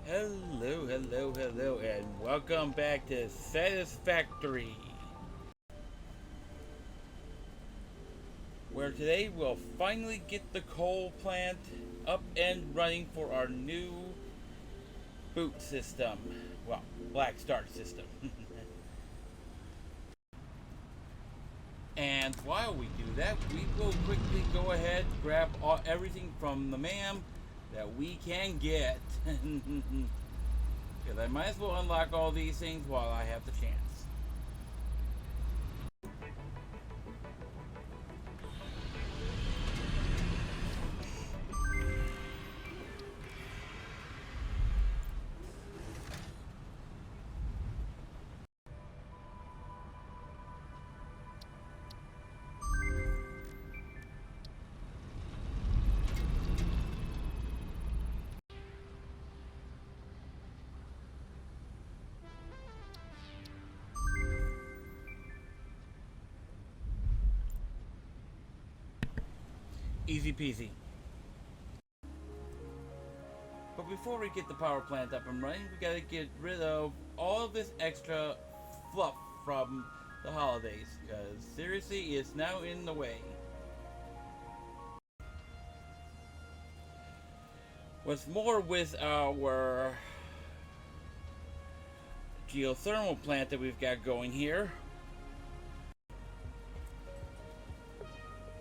Hello, and welcome back to Satisfactory, where today we'll finally get the coal plant up and running for our new boot system. Well, Black Start system. And while we do that, we will quickly go ahead, grab everything from the ma'am that we can get. Because I might as well unlock all these things while I have the chance. Easy peasy. But before we get the power plant up and running, we gotta get rid of all of this extra fluff from the holidays, because seriously, it's now in the way. What's more, with our geothermal plant that we've got going here,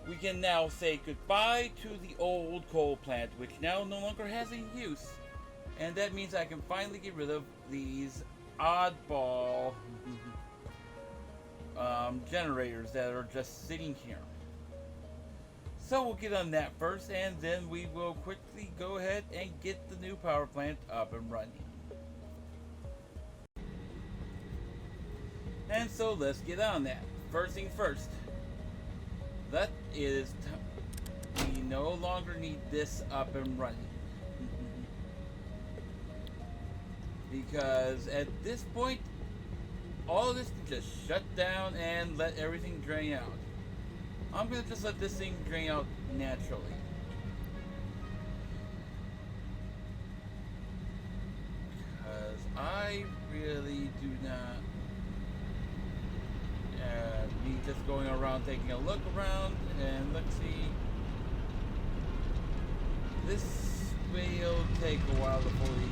we can now say goodbye to the old coal plant, which now no longer has any use. And that means I can finally get rid of these oddball generators that are just sitting here. So we'll get on that first, and then we will quickly go ahead and get the new power plant up and running. And so let's get on that. First thing first. That is, we no longer need this up and running. Because at this point, all of this can just shut down and let everything drain out. I'm going to just let this thing drain out naturally. Because I really do not me just going around taking a look around, and let's see. This will take a while to fully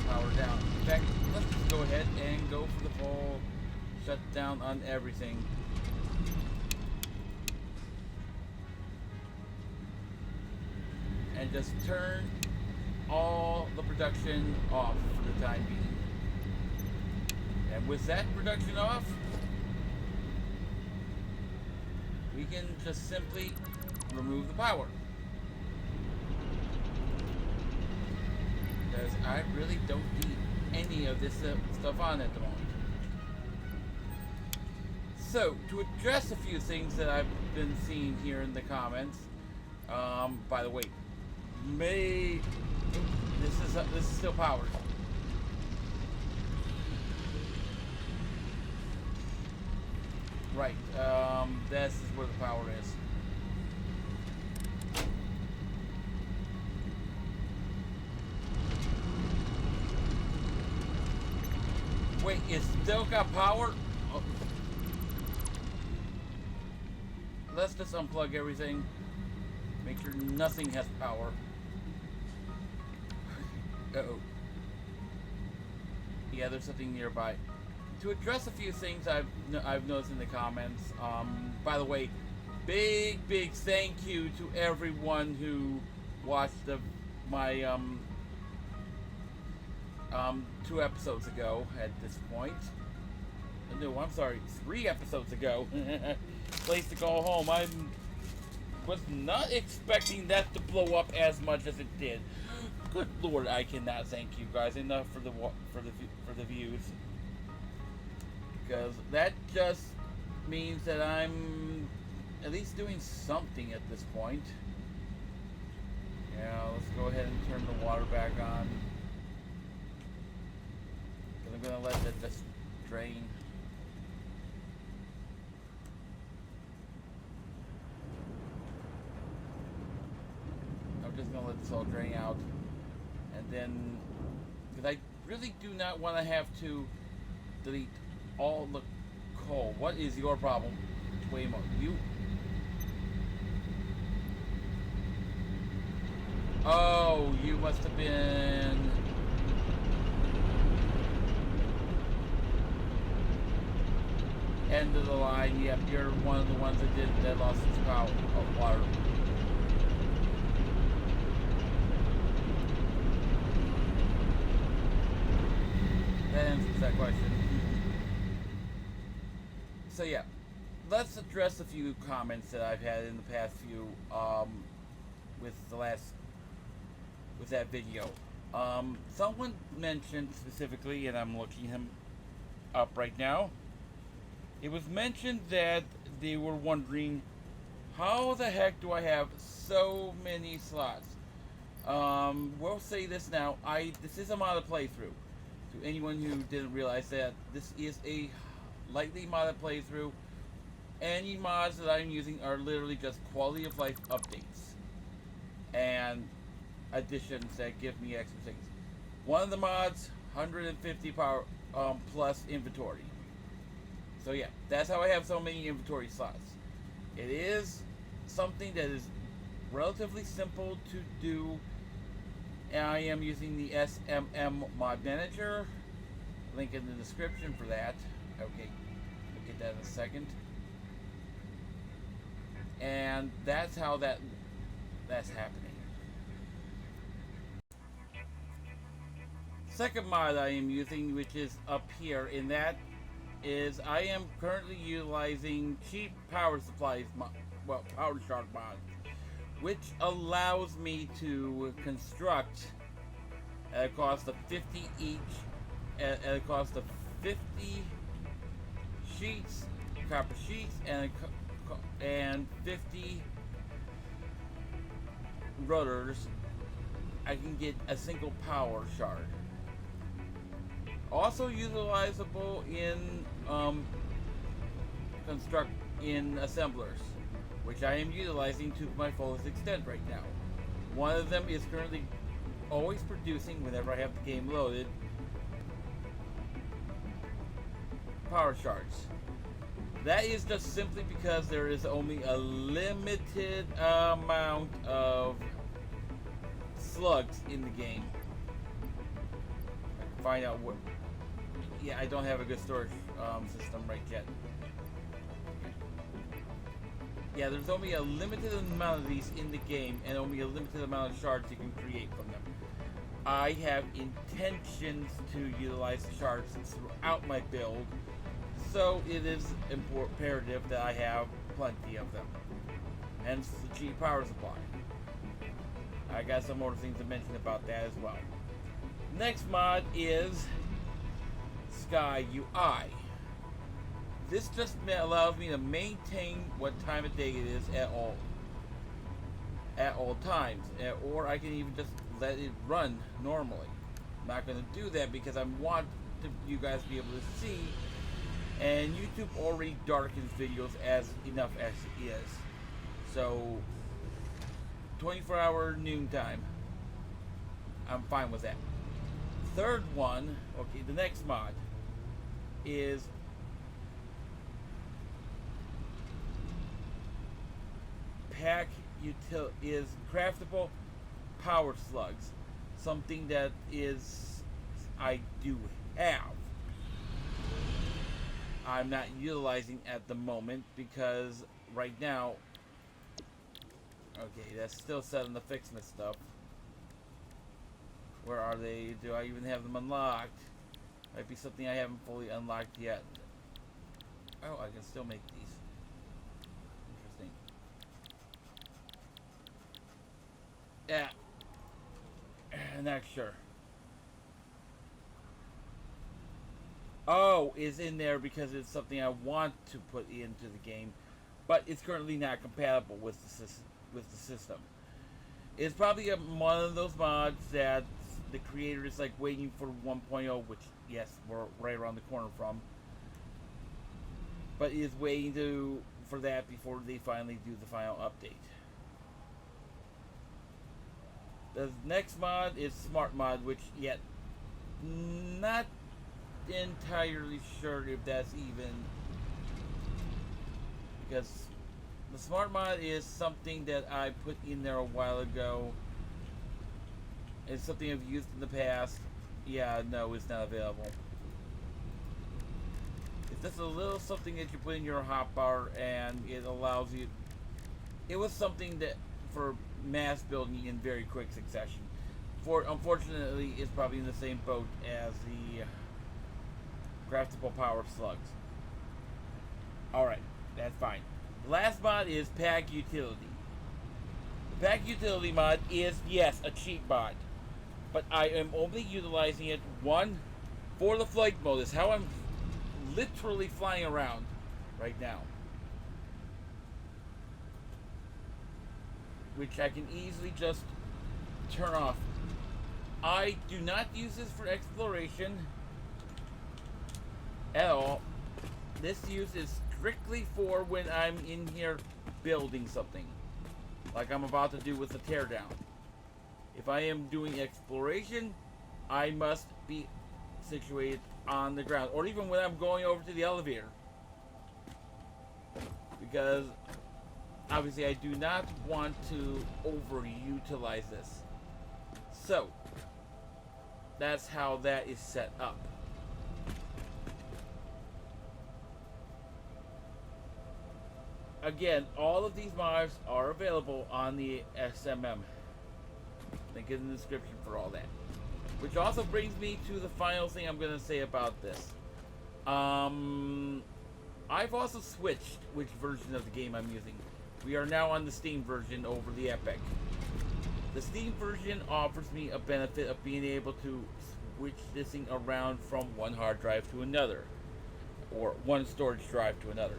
power down. In fact, let's just go ahead and go for the full shutdown on everything. And just turn all the production off for the time being. And with that production off, we can just simply remove the power. Because I really don't need any of this stuff on at the moment. So, to address a few things that I've been seeing here in the comments, by the way, this is still powered. Right, this is where the power is. Wait, it's still got power? Oh. Let's just unplug everything. Make sure nothing has power. Uh-oh. Yeah, there's something nearby. To address a few things I've noticed in the comments, by the way, big thank you to everyone who watched my 2 episodes ago at this point. No, I'm sorry, 3 episodes ago. Place to Call Home. I was not expecting that to blow up as much as it did. Good Lord, I cannot thank you guys enough for the views. Because that just means that I'm at least doing something at this point. Yeah, let's go ahead and turn the water back on. Because I'm going to let that just drain. I'm just gonna let this all drain out, and then because I really do not want to have to delete all the coal. What is your problem, Waymo? You? Oh, you must have been. End of the line. Yep, you're one of the ones that lost its power of water. That answers that question. So yeah, let's address a few comments that I've had in the past few with that video. Someone mentioned specifically, and I'm looking him up right now. It was mentioned that they were wondering, how the heck do I have so many slots? We'll say this now. This is a modded playthrough. To anyone who didn't realize that, this is a lightly modded playthrough. Any mods that I'm using are literally just quality of life updates and additions that give me extra things. One of the mods, 150 power plus inventory. So yeah, that's how I have so many inventory slots. It is something that is relatively simple to do. And I am using the SMM mod manager. Link in the description for that. Okay, we'll get that in a second. And that's how that's happening. Second mod I am using, which is up here, and that is I am currently utilizing cheap power supplies, power shard mod, which allows me to construct at a cost of 50 each, at a cost of 50 sheets, copper sheets, and 50 rotors. I can get a single power shard. Also utilizable in assemblers, which I am utilizing to my fullest extent right now. One of them is currently always producing whenever I have the game loaded power shards. That is just simply because there is only a limited amount of slugs in the game. I can find out what. Yeah, I don't have a good storage system right yet. Yeah, there's only a limited amount of these in the game, and only a limited amount of shards you can create from them. I have intentions to utilize the shards throughout my build, so it is imperative that I have plenty of them. Hence the cheap power supply. I got some more things to mention about that as well. Next mod is Sky UI. This just allows me to maintain what time of day it is at all times, or I can even just let it run normally. I'm not going to do that because I want you guys to be able to see, and YouTube already darkens videos enough as it is. So 24-hour noontime, I'm fine with that. Third one, okay, the next mod is is craftable power slugs, something that I do have. I'm not utilizing at the moment because right now, okay, that's still set on the fixing stuff. Where are they? Do I even have them unlocked? Might be something I haven't fully unlocked yet. Oh, I can still make these. Interesting. Yeah. Not sure. Oh, is in there because it's something I want to put into the game, but it's currently not compatible with the system. It's probably one of those mods that the creator is like waiting for 1.0, which yes, we're right around the corner from, but is waiting for that before they finally do the final update. The next mod is Smart Mod, which yet not entirely sure if that's even, because the Smart Mod is something that I put in there a while ago. It's something I've used in the past. Yeah, no, it's not available. It's just a little something that you put in your hotbar, and it allows you. It was something that for mass building in very quick succession. Unfortunately, it's probably in the same boat as the craftable power slugs. Alright, that's fine. The last mod is Pack Utility. The Pack Utility mod is, yes, a cheat mod. But I am only utilizing it, one, for the flight mode. Is how I'm literally flying around right now. Which I can easily just turn off. I do not use this for exploration at all. This use is strictly for when I'm in here building something, like I'm about to do with the teardown. If I am doing exploration, I must be situated on the ground, or even when I'm going over to the elevator, because obviously I do not want to overutilize this. So that's how that is set up. Again, all of these mods are available on the SMM. Link in the description for all that. Which also brings me to the final thing I'm going to say about this. I've also switched which version of the game I'm using. We are now on the Steam version over the Epic. The Steam version offers me a benefit of being able to switch this thing around from one hard drive to another, or one storage drive to another.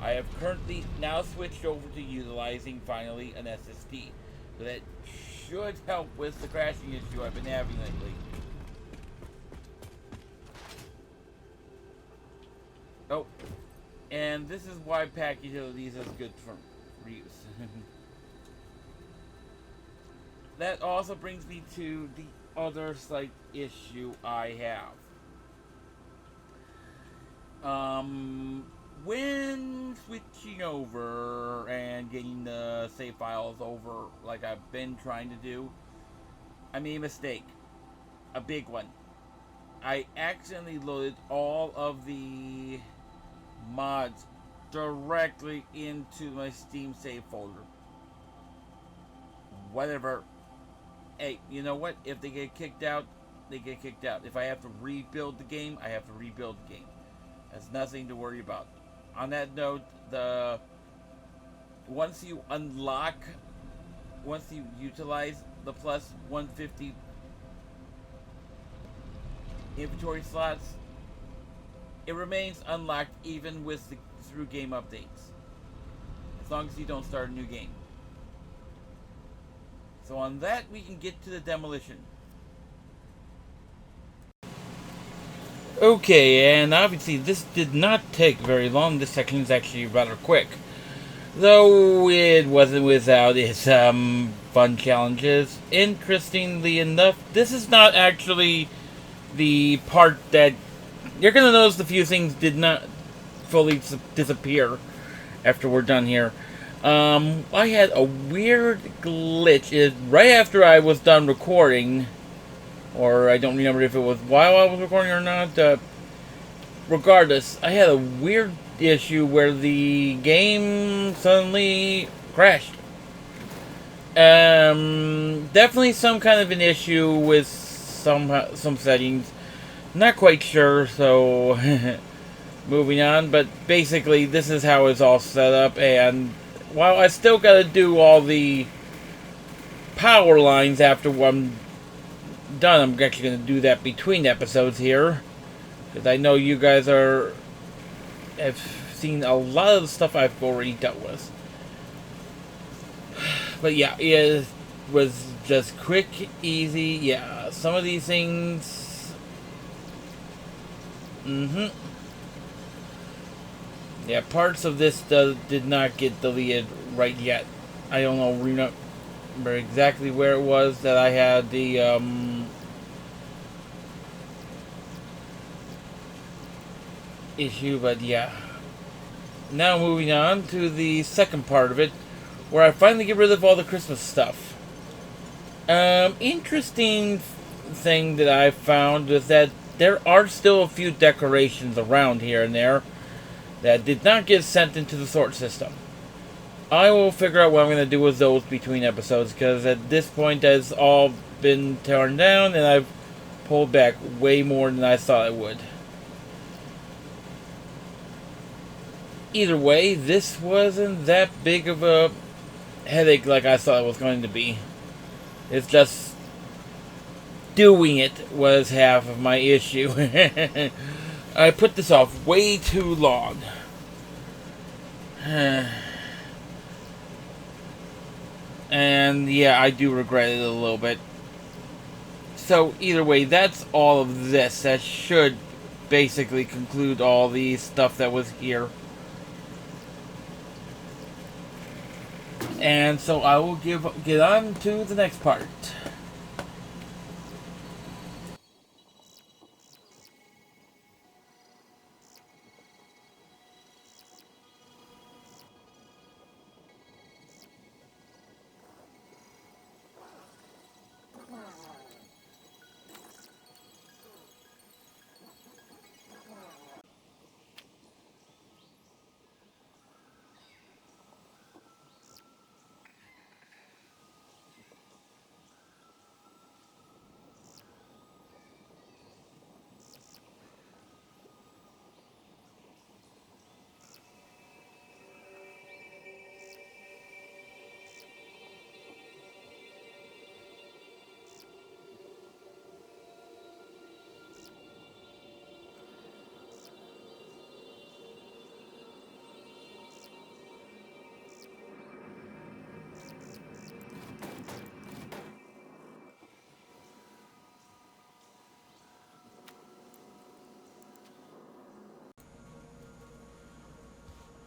I have currently now switched over to utilizing finally an SSD. So that should help with the crashing issue I've been having lately. Oh, and this is why Pack Utilities is good for use. That also brings me to the other slight issue I have. When switching over and getting the save files over like I've been trying to do, I made a mistake. A big one. I accidentally loaded all of the mods directly into my Steam save folder. Whatever. Hey, you know what? If they get kicked out, they get kicked out. If I have to rebuild the game, I have to rebuild the game. That's nothing to worry about. On that note, once you utilize the plus 150 inventory slots, it remains unlocked even with the through game updates, as long as you don't start a new game. So on that, we can get to the demolition. Okay, and obviously this did not take very long. This section is actually rather quick, though it wasn't without its fun challenges. Interestingly enough, this is not actually the part that you're gonna notice. The few things did not fully disappear after we're done here. I had a weird glitch right after I was done recording, or I don't remember if it was while I was recording or not. Regardless, I had a weird issue where the game suddenly crashed. Definitely some kind of an issue with some settings. Not quite sure, so moving on. But basically, this is how it's all set up, and while I still gotta do all the power lines after I'm done, I'm actually gonna do that between episodes here, because I know you guys have seen a lot of the stuff I've already dealt with. But yeah, it was just quick, easy. Yeah, some of these things. Yeah, parts of this did not get deleted right yet. I don't know. remember exactly where it was that I had the issue, but yeah. Now moving on to the second part of it, where I finally get rid of all the Christmas stuff. Interesting thing that I found is that there are still a few decorations around here and there that did not get sent into the sort system. I will figure out what I'm going to do with those between episodes, because at this point that's all been torn down and I've pulled back way more than I thought I would. Either way, this wasn't that big of a headache like I thought it was going to be. It's just doing it was half of my issue. I put this off way too long. And yeah, I do regret it a little bit. So either way, that's all of this. That should basically conclude all the stuff that was here. And so I will get on to the next part.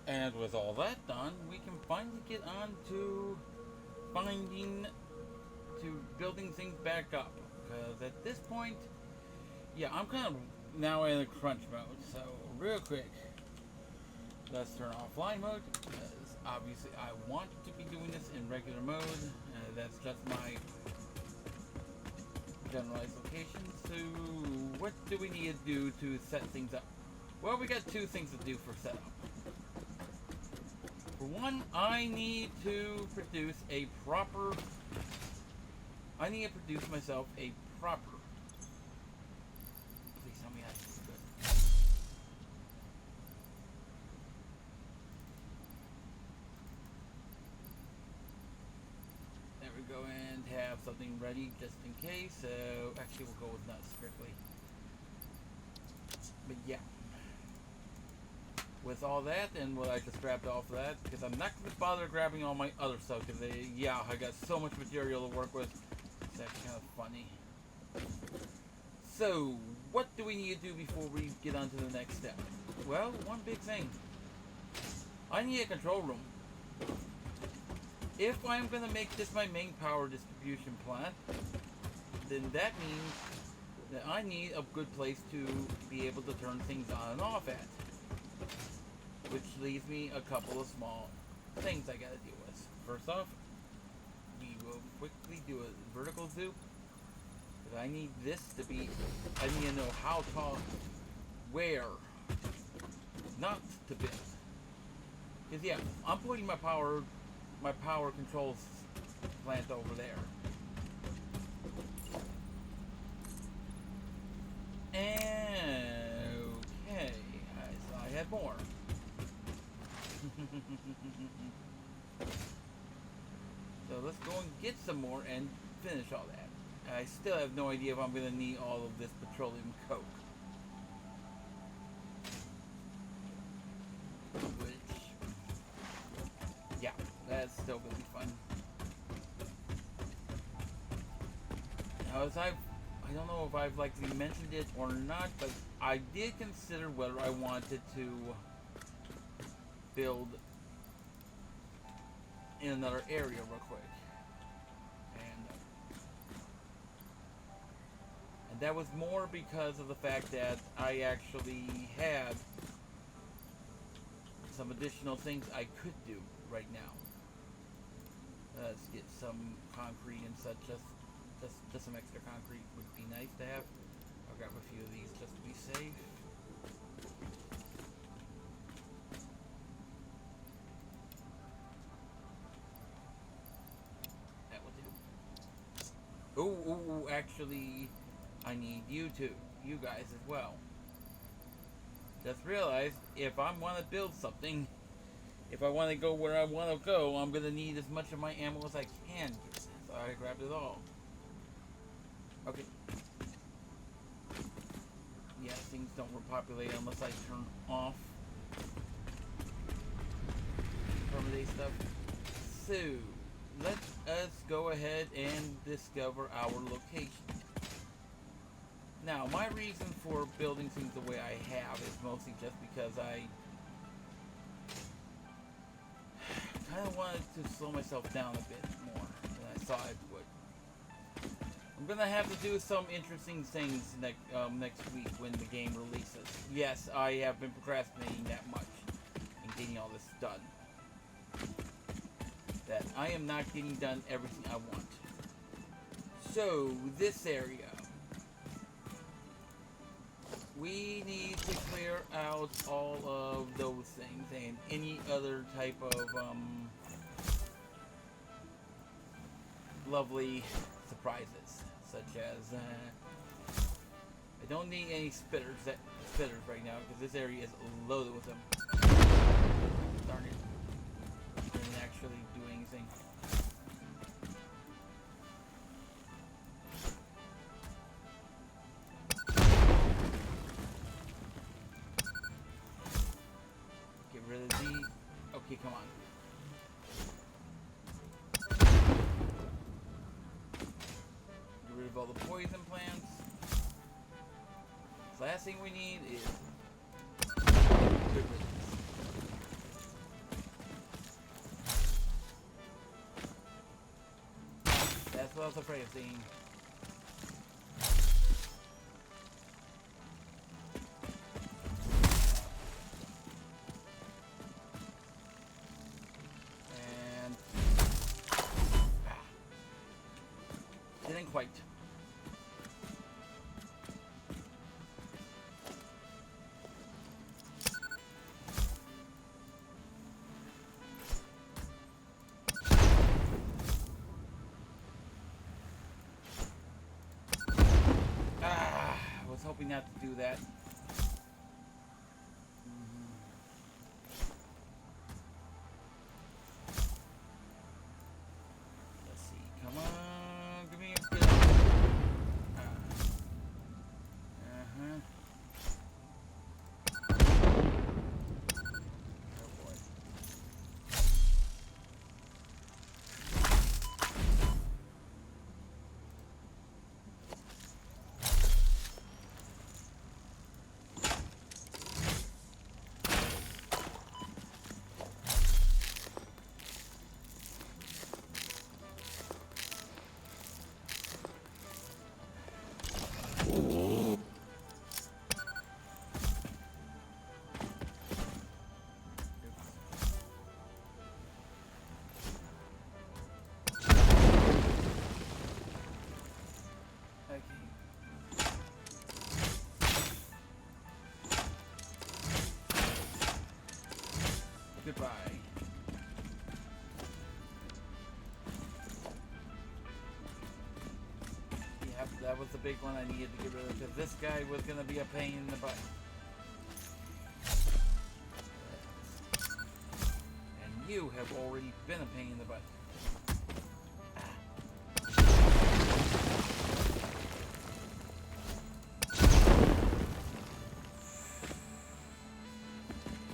And with all that done, we can finally get on to building things back up. Because at this point, yeah, I'm kind of now in a crunch mode. So real quick, let's turn off line mode, because obviously I want to be doing this in regular mode. That's just my generalized location. So what do we need to do to set things up? Well, we got two things to do for setup. For one, I need to produce myself a proper. Please tell me that's good. There we go, and have something ready just in case. So actually, we'll go with nuts strictly. But yeah. With all that and what I just grabbed off of that, because I'm not going to bother grabbing all my other stuff, because yeah, I got so much material to work with. It's actually kind of funny. So, what do we need to do before we get on to the next step? Well, one big thing. I need a control room. If I'm going to make this my main power distribution plant, then that means that I need a good place to be able to turn things on and off at. Which leaves me a couple of small things I gotta deal with. First off, we will quickly do a vertical zoom. Because I need this to be, I need to know how tall, where, not to build. Because yeah, I'm putting my power controls plant over there. And okay, I had more. So let's go and get some more and finish all that. I still have no idea if I'm going to need all of this petroleum coke. Which, yeah, that's still going to be fun. Now, I don't know if I've likely mentioned it or not, but I did consider whether I wanted to build in another area real quick. That was more because of the fact that I actually had some additional things I could do right now. Let's get some concrete and such. Just some extra concrete would be nice to have. I'll grab a few of these just to be safe. That will do. Ooh, actually, I need you guys as well. Just realized if I want to build something, if I want to go where I want to go, I'm going to need as much of my ammo as I can. So I grabbed it all. Okay. Yeah, things don't repopulate unless I turn off permanent stuff. So, let us go ahead and discover our location. Now, my reason for building things the way I have is mostly just because I kind of wanted to slow myself down a bit more than I thought I would. I'm going to have to do some interesting things next week when the game releases. Yes, I have been procrastinating that much in getting all this done. That I am not getting done everything I want. So, this area. We need to clear out all of those things and any other type of lovely surprises, such as I don't need any spitters right now because this area is loaded with them. Darn it! Didn't actually do anything. Rid of these. Okay, come on. Get rid of all the poison plants. The last thing we need is good riddance. That's what I was afraid of seeing. Didn't quite. I was hoping not to do that. Let's see. Come on. Give me a good. Oh boy. Goodbye. Yep, that was the big one I needed to get rid of because this guy was going to be a pain in the butt. And you have already been a pain in the butt.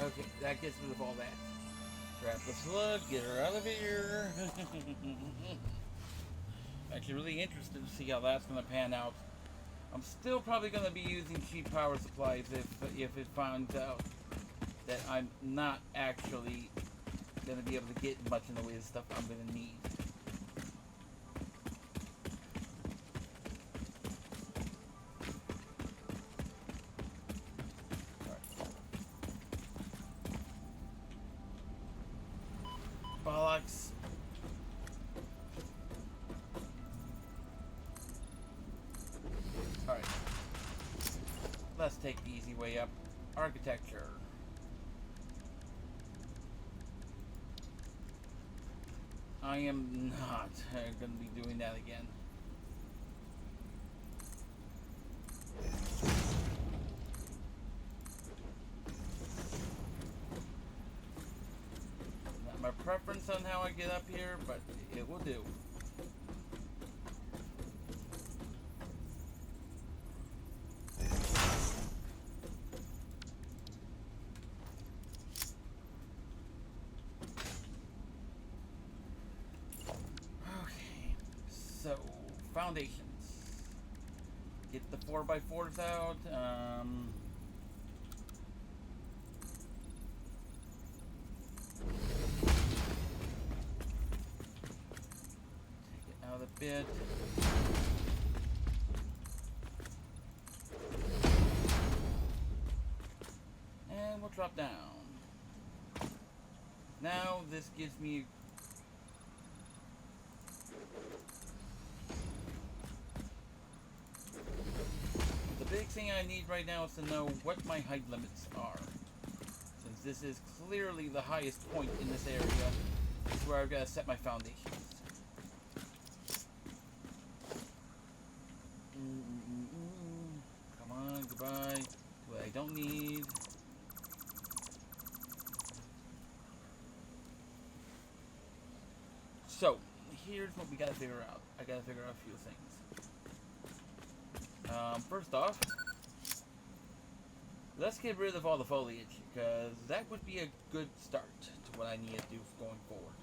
Okay, that gets rid of all that. Grab the slug, get her out of here. Actually really interested to see how that's going to pan out. I'm still probably going to be using cheap power supplies if it finds out that I'm not actually going to be able to get much in the way of stuff I'm going to need. blocks. Alright. Let's take the easy way up. Architecture. I am not going to be doing that again. Not my preference on how I get up here, but it will do. So, foundations. Get the 4x4s out. Take it out a bit. And we'll drop down. Now this gives me the big thing I need right now is to know what my height limits are. Since this is clearly the highest point in this area, this is where I've got to set my foundations. Come on, goodbye. What I don't need. So, here's what we gotta figure out. I gotta figure out a few things. First off, let's get rid of all the foliage, because that would be a good start to what I need to do going forward.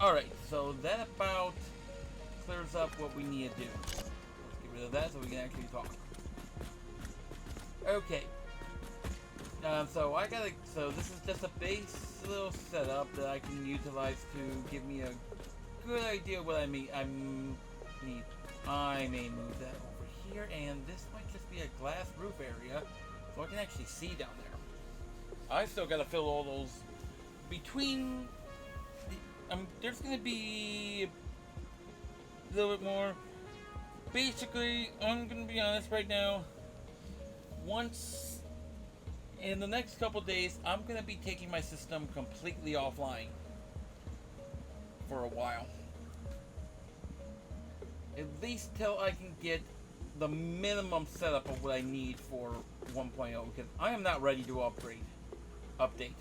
Alright, so that about clears up what we need to do. Let's get rid of that so we can actually talk. Okay. So this is just a base little setup that I can utilize to give me a good idea of what I need. I may move that over here, and this might just be a glass roof area, so I can actually see down there. I still gotta fill all those between. There's gonna be a little bit more. Basically, I'm gonna be honest right now. Once in the next couple days, I'm gonna be taking my system completely offline for a while. At least till I can get the minimum setup of what I need for 1.0, because I am not ready to update.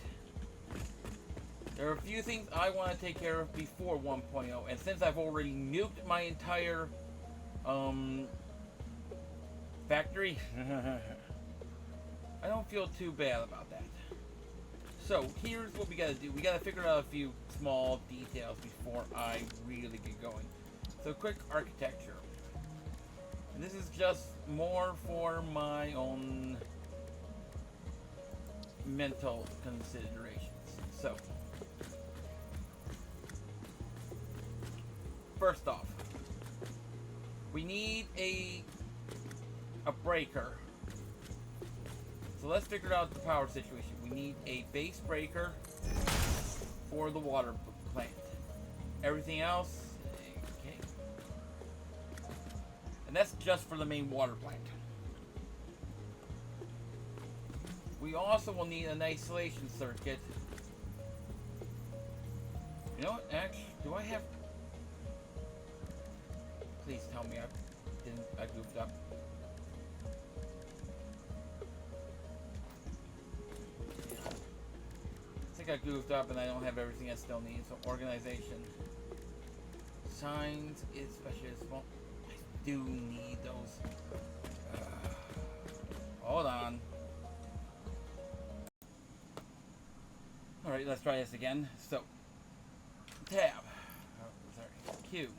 There are a few things I want to take care of before 1.0, and since I've already nuked my entire factory, I don't feel too bad about that. So here's what we gotta do. We gotta figure out a few small details before I really get going. So quick architecture. And this is just more for my own mental considerations. So first off, we need a breaker. So let's figure out the power situation. We need a base breaker for the water plant. Everything else, okay. And that's just for the main water plant. We also will need an isolation circuit. You know what, actually, do I have... Please tell me I goofed up. I think I goofed up and I don't have everything I still need. So organization. Signs, especially small. I do need those. Hold on. Alright, let's try this again. So, tab. Oh, sorry. Q.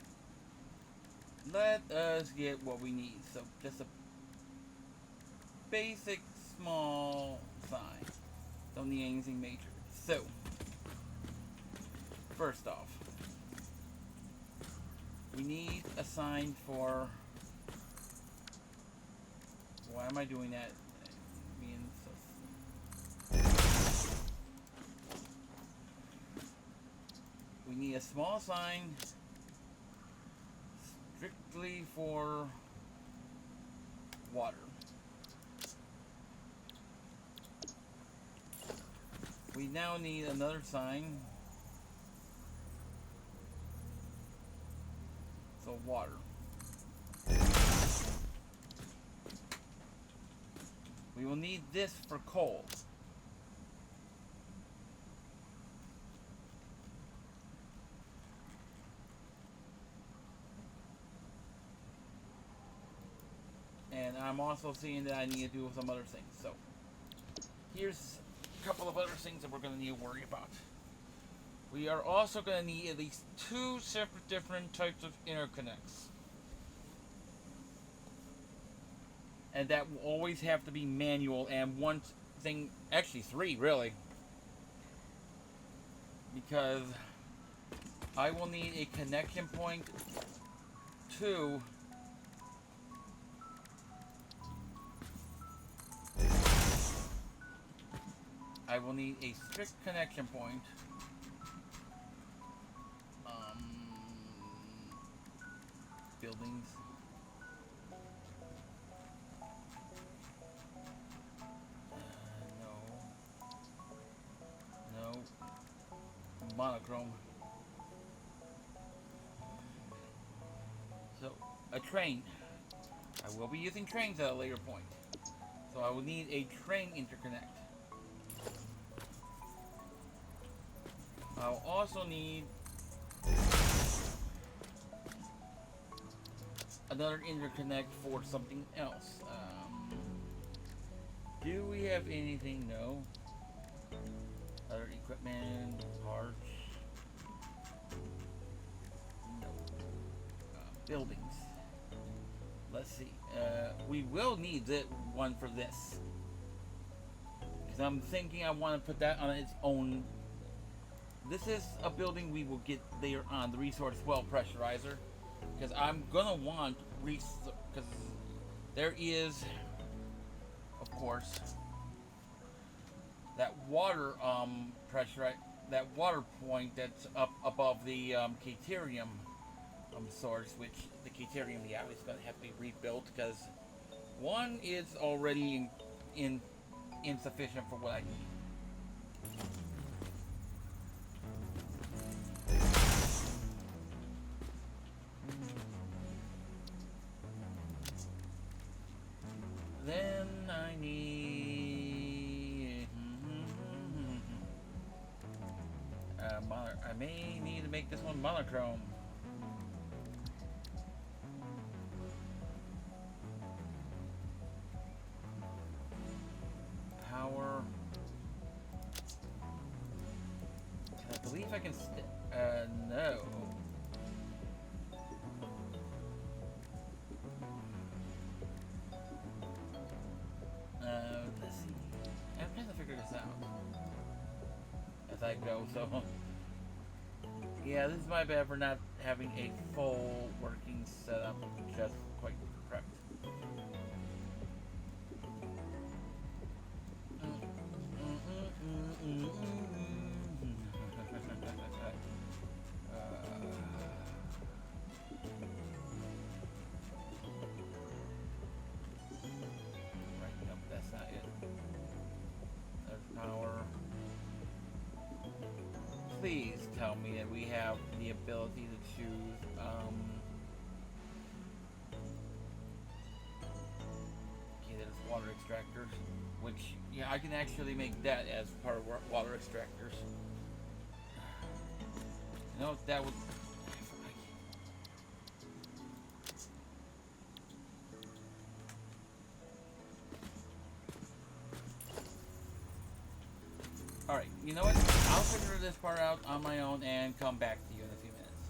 Let us get what we need. So, just a basic small sign. Don't need anything major. So, First off, we need a sign for... Why am I doing that? Being so... We need a small sign strictly for water. We now need another sign. So water. We will need this for coal. And I'm also seeing that I need to do some other things. So here's a couple of other things that we're going to need to worry about. We are also going to need at least 2 separate different types of interconnects. And that will always have to be manual, and one thing, actually 3 really. Because I will need a connection point to I will need a strict connection point buildings. No. Monochrome. So, a train. I will be using trains at a later point. So I will need a train interconnect. I'll also need another interconnect for something else. Do we have anything? No. Other equipment, parts. No. Buildings. Let's see. We will need the one for this. Because I'm thinking I want to put that on its own. This is a building we will get later on, the resource well pressurizer. Because I'm gonna want because there is, of course, that water pressure, that water point that's up above the Caterium source, which the Caterium, yeah, is gonna have to be rebuilt because one is already insufficient for what I need. Then I need... I may need to make this one monochrome. Power. I believe I can... no. Let's see. I'm trying to figure this out as I go, so... Yeah, this is my bad for not having a full working setup just quite prepped. Right, nope, that's not it. There's power. Please tell me that we have the ability to choose okay, there's water extractors, which, yeah, I can actually make that as part of water extractors. You know, that would... Alright, you know what? I'll figure this part out on my own and come back to you in a few minutes.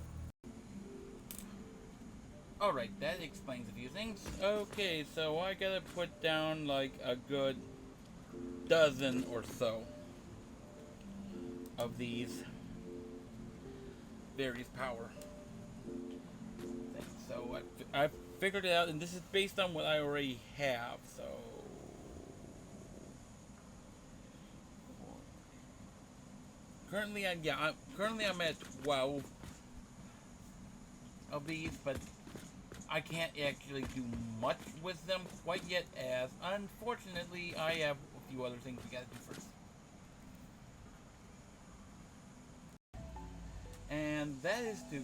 Alright, that explains a few things. Okay, so I gotta put down like a good dozen or so of these. various power things. So I figured it out, and this is based on what I already have. So currently, I'm at 12 of these, but I can't actually do much with them quite yet, as unfortunately I have a few other things we gotta do first. And that is to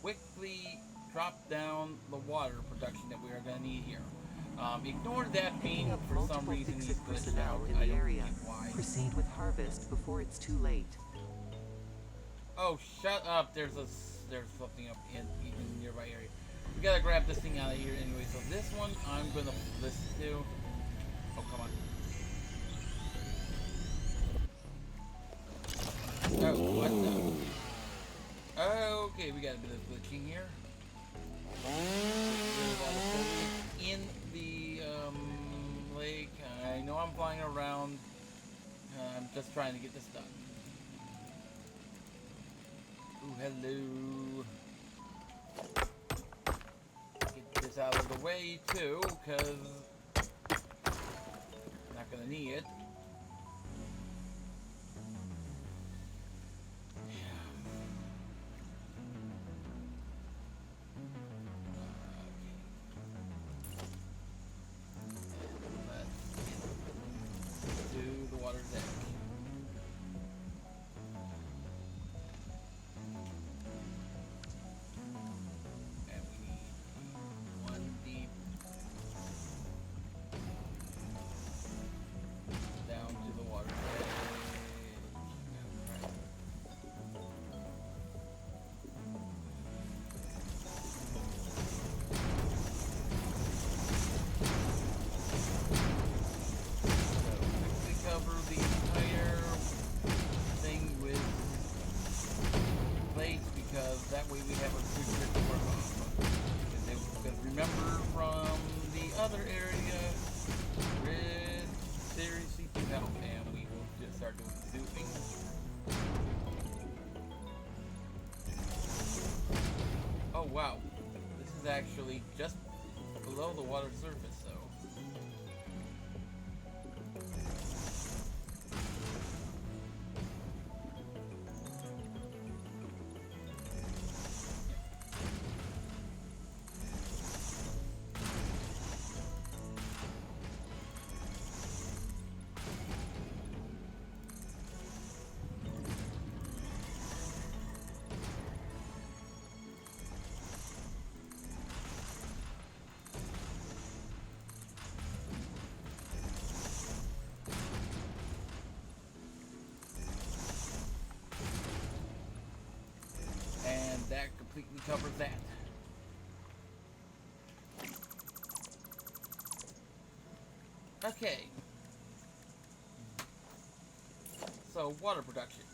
quickly drop down the water production that we are going to need here. Ignore that being for some reason he's glitched out. I don't get why. Proceed with harvest before it's too late. Oh, shut up! There's something up in the nearby area. We gotta grab this thing out of here anyway. So this one I'm gonna listen to. Oh, come on. Oh, what the? Okay, we got a bit of glitching here. In the lake. I know I'm flying around. I'm just trying to get this done. Ooh, hello. Get this out of the way too, because I'm not gonna need it. That way we have a good grip to work on. Because remember from the other area, red seriously do help, and we will just start doing duping. Oh wow, this is actually just below the water surface, so. That completely covers that. Okay. So, water production.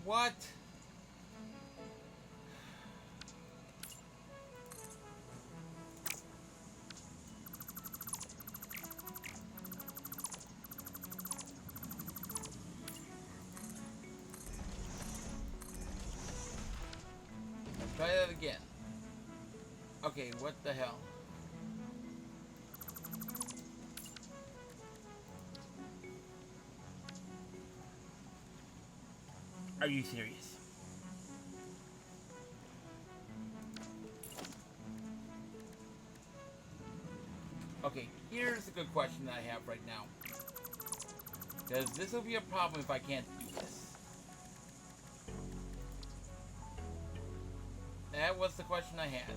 What? Try that again. Okay, what the hell? Are you serious? Okay, here's a good question that I have right now. Because this will be a problem if I can't do this. That was the question I had.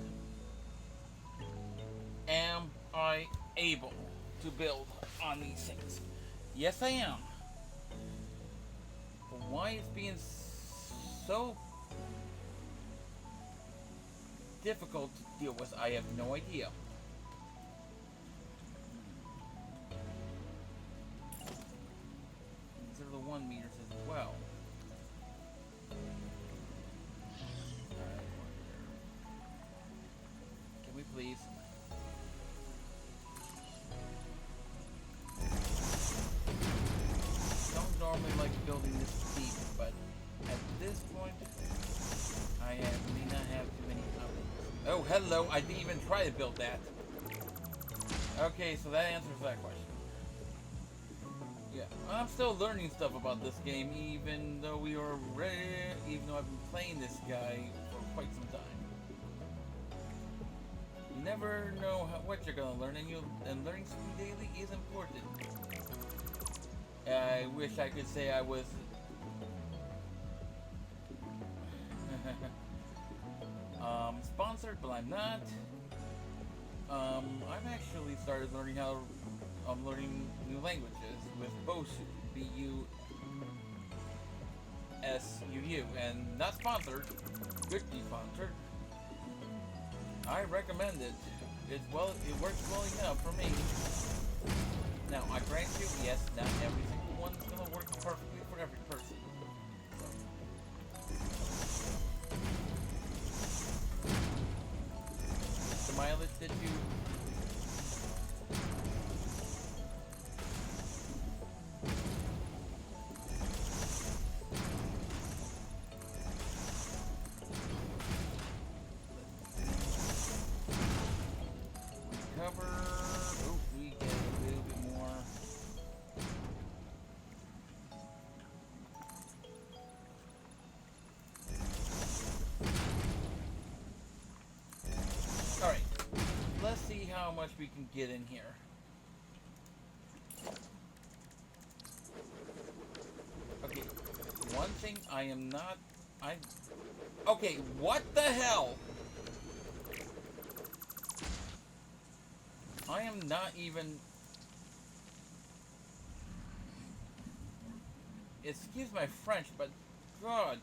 Am I able to build on these things? Yes, I am. But why it's being so difficult to deal with, I have no idea. These are the 1 meters as well. Can we please? normally like building this deep, but at this point, may not have too many options. Oh, hello! I didn't even try to build that. Okay, so that answers that question. Yeah, I'm still learning stuff about this game, even though even though I've been playing this guy for quite some time. You never know what you're gonna learn, and learning something daily is important. I wish I could say I was sponsored, but I'm not. I've actually started learning learning new languages with Bosu, B-U-S-U-U, and not sponsored. Could be sponsored. I recommend it. It works well enough for me. Now, I grant you, yes, not every single one's gonna work perfectly for every person. So, Milet, did you? How much we can get in here. Okay, one thing I am not... Okay, what the hell? I am not even... Excuse my French, but... God...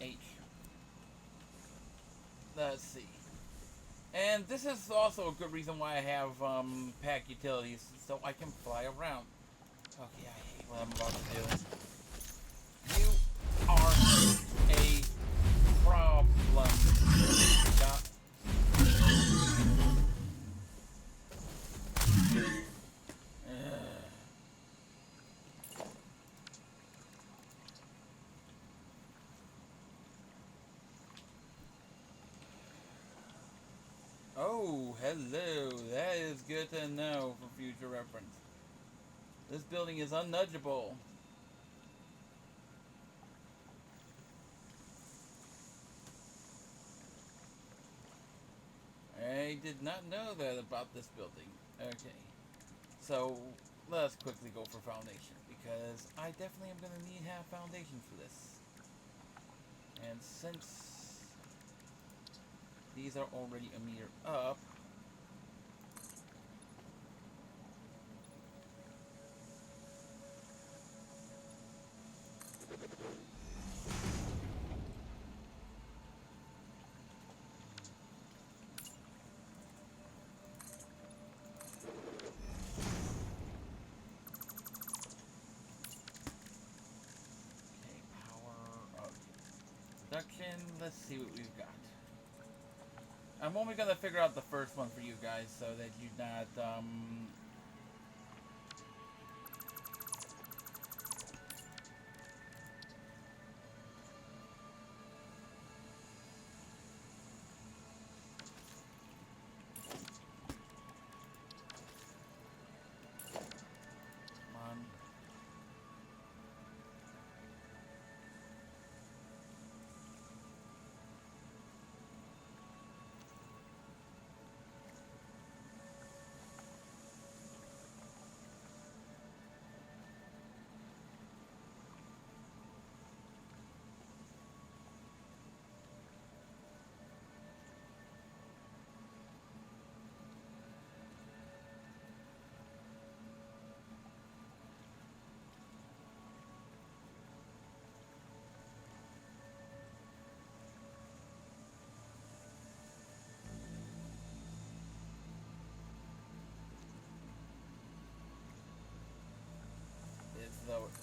H. Let's see. And this is also a good reason why I have pack utilities, so I can fly around. Okay, I hate what I'm about to do. You are a problem. Stop. Oh, hello. That is good to know for future reference. This building is unnudgeable. I did not know that about this building. Okay. So, let's quickly go for foundation, because I definitely am going to need half foundation for this. And since these are already a meter up, let's see what we've got. I'm only gonna figure out the first one for you guys so that you're not come on.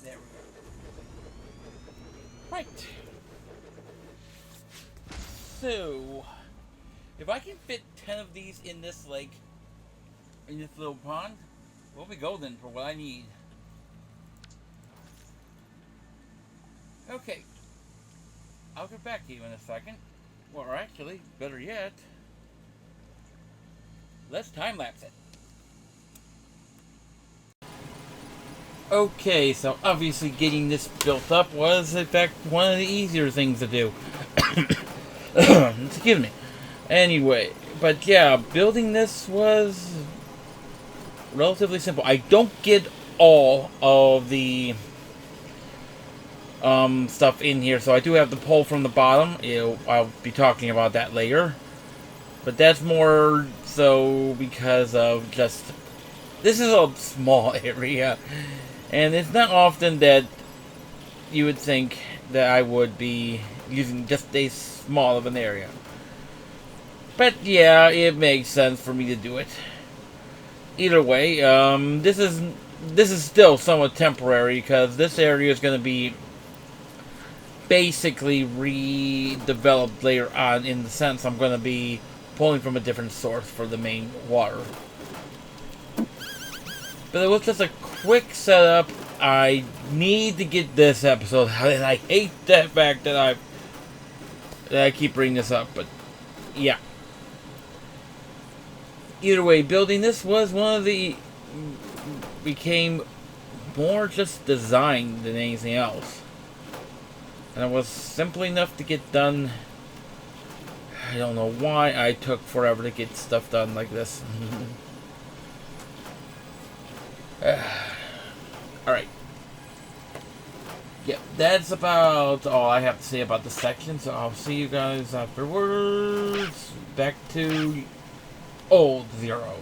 There we go. Right. So, If I can fit 10 of these in this lake, in this little pond, we'll be golden for what I need. Okay. I'll get back to you in a second. Or actually, better yet, let's time-lapse it. Okay, so obviously getting this built up was, in fact, one of the easier things to do. Excuse me. Anyway, but yeah, building this was relatively simple. I don't get all of the stuff in here, so I do have the pole from the bottom. I'll be talking about that later. But that's more so because of just... This is a small area. And it's not often that you would think that I would be using just a small of an area. But yeah, it makes sense for me to do it. Either way, this is still somewhat temporary because this area is going to be basically redeveloped later on, in the sense I'm going to be pulling from a different source for the main water. But it was just a quick setup. I need to get this episode out, and I hate that fact that I keep bringing this up, but yeah. Either way, building this was one of the... became more just design than anything else. And it was simple enough to get done. I don't know why I took forever to get stuff done like this. Alright. Yeah, that's about all I have to say about this section, so I'll see you guys afterwards. Back to Old Zero.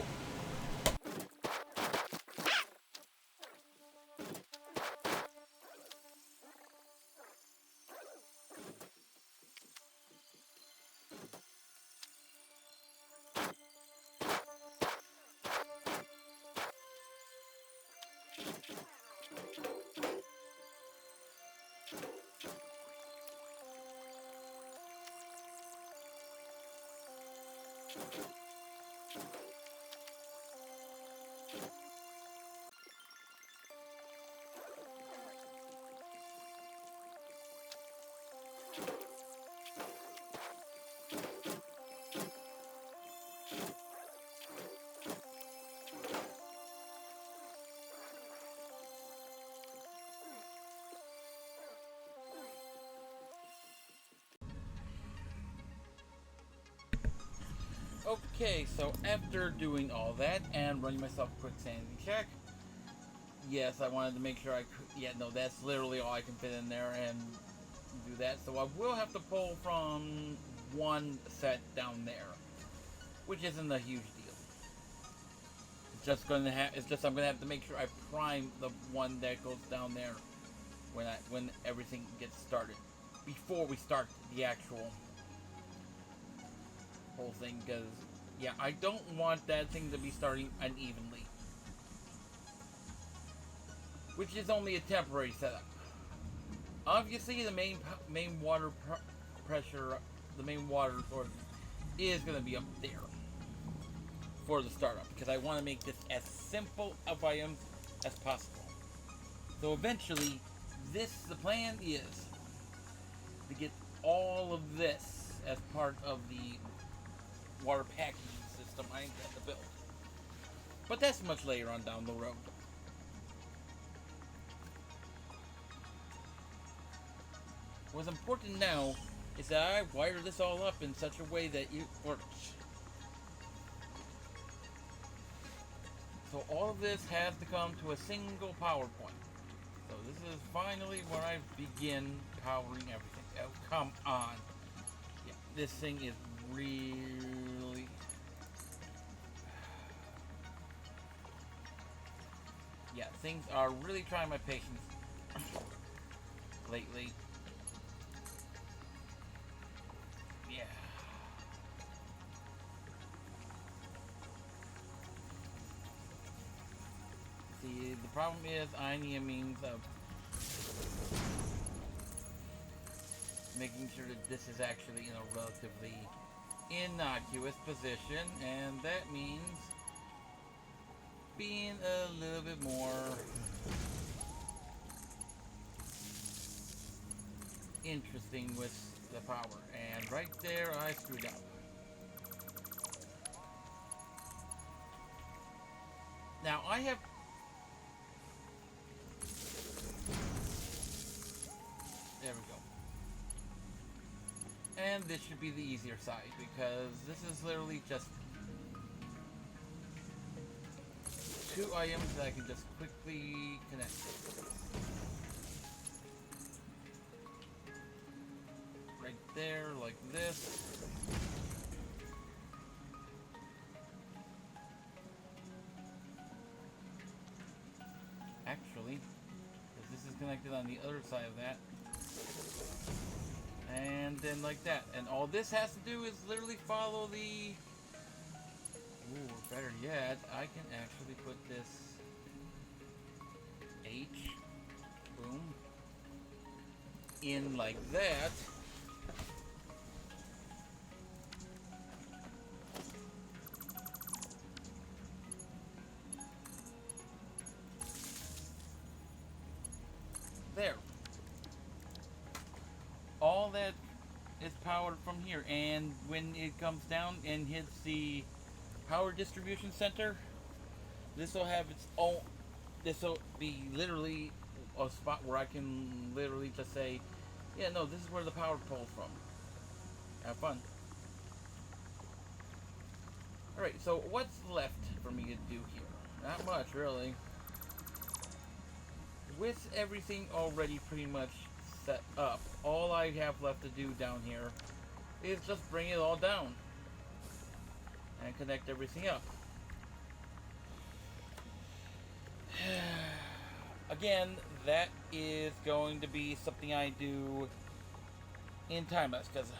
Okay, so after doing all that and running myself a quick sanity check, yes, I wanted to make sure I could. Yeah, no, that's literally all I can fit in there and do that. So I will have to pull from one set down there, which isn't a huge deal. It's just I'm gonna have to make sure I prime the one that goes down there when everything gets started, before we start the actual whole thing, because yeah, I don't want that thing to be starting unevenly, which is only a temporary setup. Obviously, the main water pressure, the main water source is going to be up there for the startup, because I want to make this as simple of items as possible. So eventually, the plan is to get all of this as part of the water packaging system I intend to build. But that's much later on down the road. What's important now is that I wire this all up in such a way that it works. So all of this has to come to a single power point. So this is finally where I begin powering everything. Oh, come on. Yeah, this thing is really... Yeah, things are really trying my patience lately. Yeah. See, the problem is I need a means of making sure that this is actually in a relatively innocuous position, and that means being a little bit more interesting with the power. And right there, I screwed up. Now, I have... There we go. And this should be the easier side, because this is literally just 2 items that I can just quickly connect. Right there, like this. Actually, because this is connected on the other side of that. And then like that. And all this has to do is literally follow the... Ooh, better yet, I can actually put this H, boom, in like that. There. All that is powered from here, and when it comes down and hits the power distribution center, this will have its own... This will be literally a spot where I can literally just say, yeah, no, this is where the power pulls from. Have fun. Alright, so what's left for me to do here? Not much, really. With everything already pretty much set up, all I have left to do down here is just bring it all down and connect everything up. Again, that is going to be something I do in time lapse, because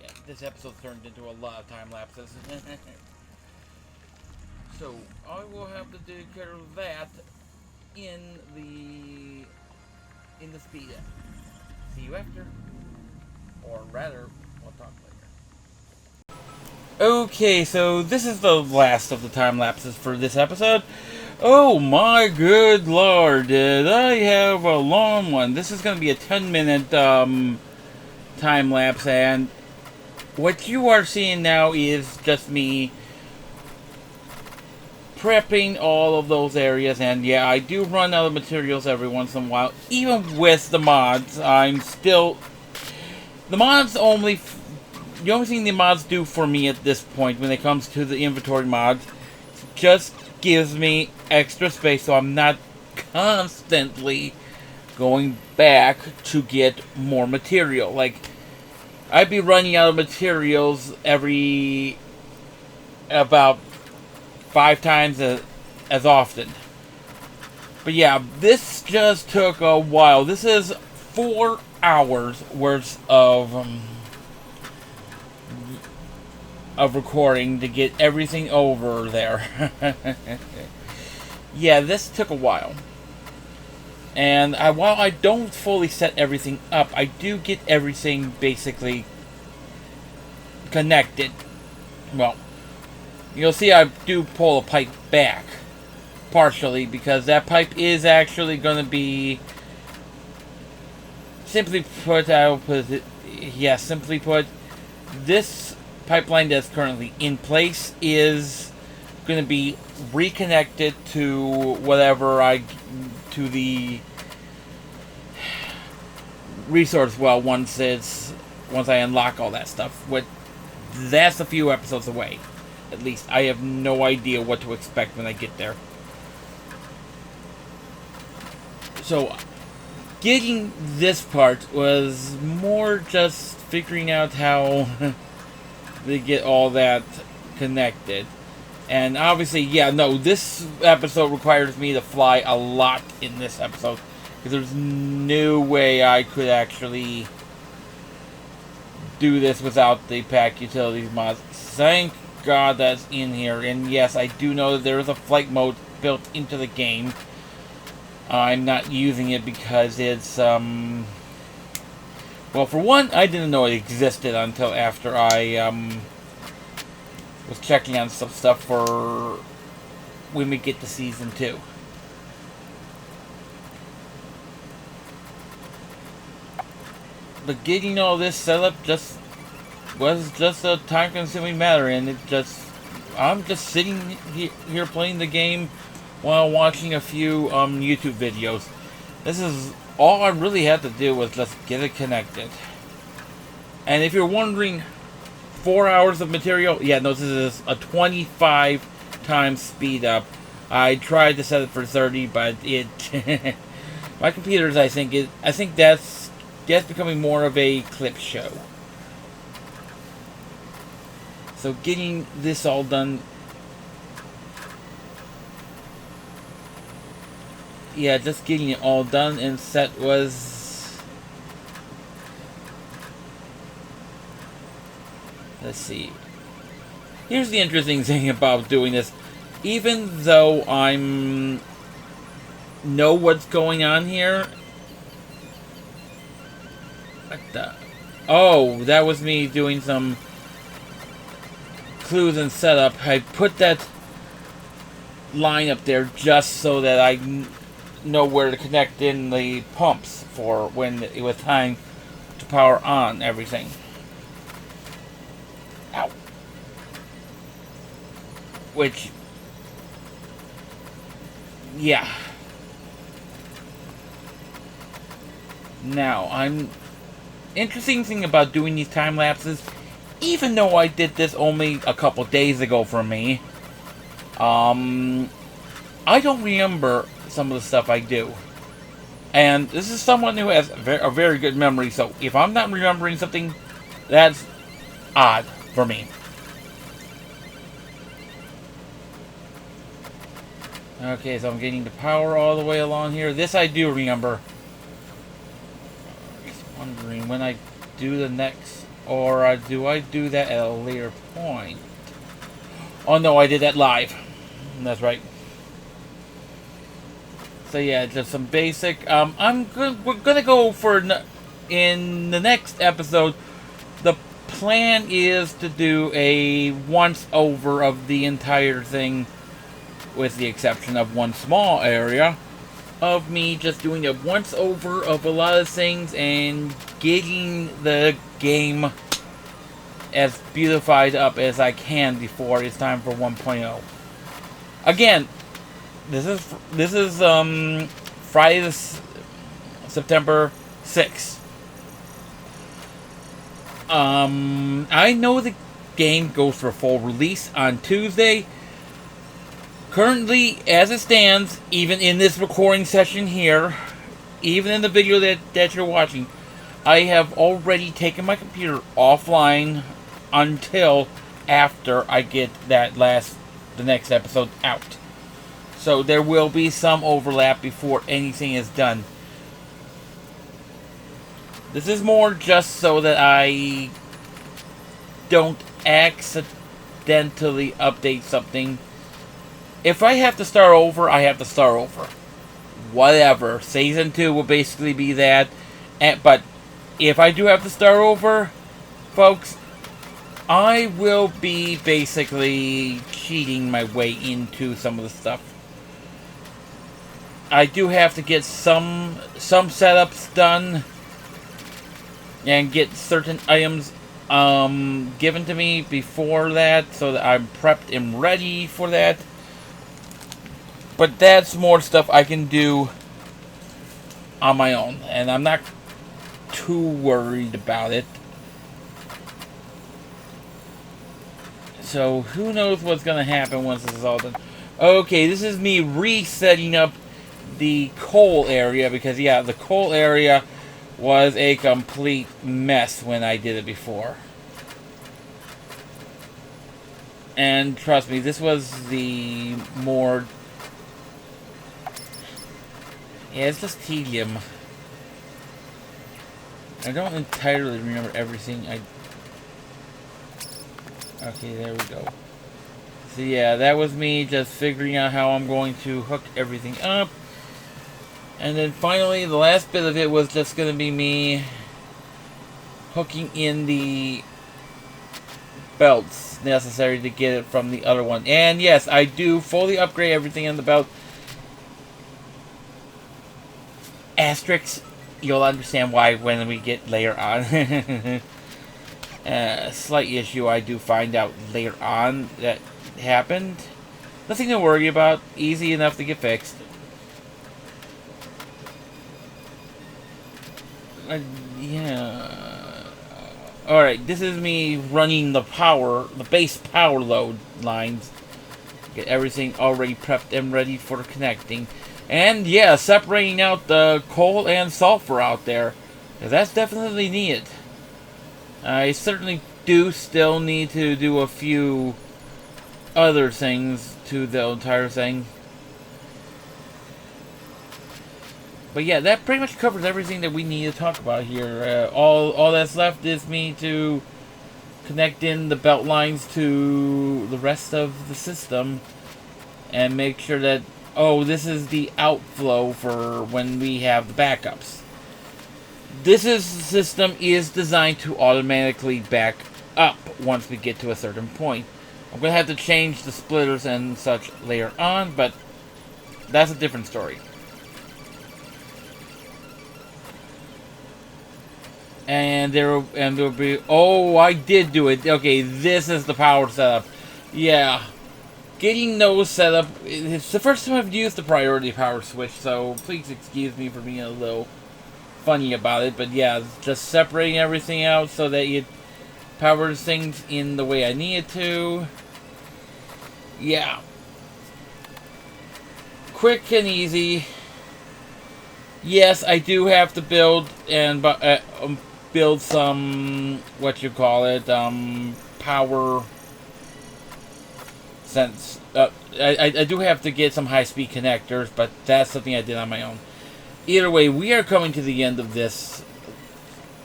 yeah, this episode turned into a lot of time lapses. So I will have to take care of that in the speed up. See you after, or rather, we'll talk later. Okay, so this is the last of the time lapses for this episode. Oh my good lord, did I have a long one. This is going to be a 10-minute time lapse, and what you are seeing now is just me prepping all of those areas. And yeah, I do run out of materials every once in a while. Even with the mods, I'm still... The mods only... The only thing the mods do for me at this point when it comes to the inventory mods just gives me extra space, so I'm not constantly going back to get more material. Like, I'd be running out of materials every about 5 times as often. But yeah, this just took a while. This is 4 hours worth of recording to get everything over there. Yeah, this took a while. And while I don't fully set everything up, I do get everything basically connected. Well, you'll see I do pull a pipe back. Partially, because that pipe is actually going to be... Simply put, simply put, this pipeline that's currently in place is going to be reconnected to whatever to the resource well once I unlock all that stuff. That's a few episodes away. At least I have no idea what to expect when I get there. So getting this part was more just figuring out how to get all that connected. And obviously, yeah, no, this episode requires me to fly a lot in this episode, because there's no way I could actually do this without the pack utilities mods. Thank God that's in here. And yes, I do know that there is a flight mode built into the game. I'm not using it because it's Well, for one, I didn't know it existed until after I was checking on some stuff for when we get to season 2. But getting all this set up was just a time-consuming matter, and I'm just sitting here playing the game while watching a few YouTube videos. This is all I really had to do was just get it connected. And if you're wondering, 4 hours of material, yeah, no, this is a 25 times speed up. I tried to set it for 30, but it my computers, I think that's becoming more of a clip show. So getting this all done, yeah, just getting it all done and set was, let's see. Here's the interesting thing about doing this. Even though know what's going on here, what the? Oh, that was me doing some clues and setup. I put that line up there just so that I know where to connect in the pumps for when it was time to power on everything. Ow. Which, yeah. Now, interesting thing about doing these time lapses, even though I did this only a couple days ago for me, I don't remember some of the stuff I do. And this is someone who has a very good memory, so if I'm not remembering something, that's odd for me. Okay, so I'm getting the power all the way along here. This I do remember. Just wondering when I do the next, or do I do that at a later point? Oh no, I did that live. That's right. So yeah, just some basic. We're gonna go for in the next episode. The plan is to do a once over of the entire thing, with the exception of one small area of me just doing a once over of a lot of things and getting the game as beautified up as I can before it's time for 1.0. Again, this is Friday, September 6th. I know the game goes for full release on Tuesday. Currently, as it stands, even in this recording session here, even in the video that you're watching, I have already taken my computer offline until after I get the next episode out. So there will be some overlap before anything is done. This is more just so that I don't accidentally update something. If I have to start over, I have to start over. Whatever. Season 2 will basically be that. But if I do have to start over, folks, I will be basically cheating my way into some of the stuff. I do have to get some setups done and get certain items given to me before that so that I'm prepped and ready for that. But that's more stuff I can do on my own, and I'm not too worried about it. So who knows what's going to happen once this is all done. Okay, this is me resetting up the coal area, because yeah, the coal area was a complete mess when I did it before. And trust me, this was the more... Yeah, it's just tedium. I don't entirely remember everything. Okay, there we go. So yeah, that was me just figuring out how I'm going to hook everything up. And then finally, the last bit of it was just going to be me hooking in the belts necessary to get it from the other one. And yes, I do fully upgrade everything in the belt. Asterix, you'll understand why when we get later on. Slight issue I do find out later on that happened. Nothing to worry about. Easy enough to get fixed. Yeah. Alright, this is me running the base power load lines. Get everything already prepped and ready for connecting. And yeah, separating out the coal and sulfur out there. That's definitely needed. I certainly do still need to do a few other things to the entire thing. But yeah, that pretty much covers everything that we need to talk about here. All that's left is me to connect in the belt lines to the rest of the system and make sure that, oh, this is the outflow for when we have the backups. This system is designed to automatically back up once we get to a certain point. I'm going to have to change the splitters and such later on, but that's a different story. And there'll be, oh, I did do it. Okay, this is the power setup. Yeah. Getting those set up, it's the first time I've used the priority power switch, so please excuse me for being a little funny about it. But yeah, just separating everything out so that it powers things in the way I need it to. Yeah. Quick and easy. Yes, I do have to build and build some, what you call it, power sense. I do have to get some high-speed connectors, but that's something I did on my own. Either way, we are coming to the end of this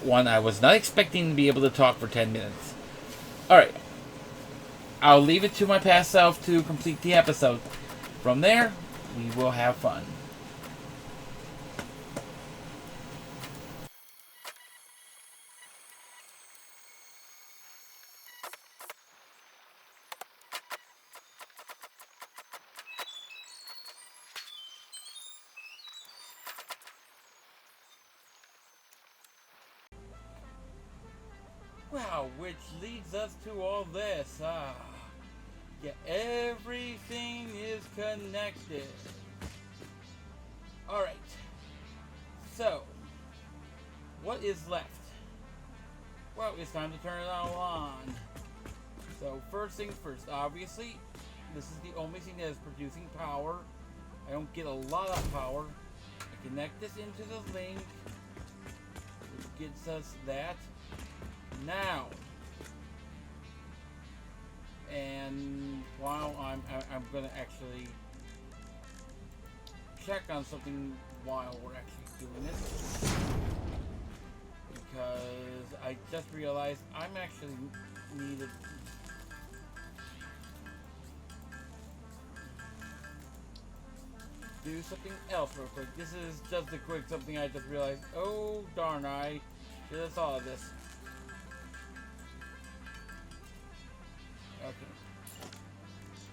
one. I was not expecting to be able to talk for 10 minutes. Alright. I'll leave it to my past self to complete the episode. From there, we will have fun. Wow, which leads us to all this. Yeah, everything is connected. Alright. So, what is left? Well, it's time to turn it all on. So, first things first, obviously, this is the only thing that is producing power. I don't get a lot of power. I connect this into the link, which gets us that. Now, and while I'm gonna actually check on something while we're actually doing this, because I just realized I'm actually needed to do something else real quick. This is just a quick something I just realized. Oh darn, I should have thought of this. Okay.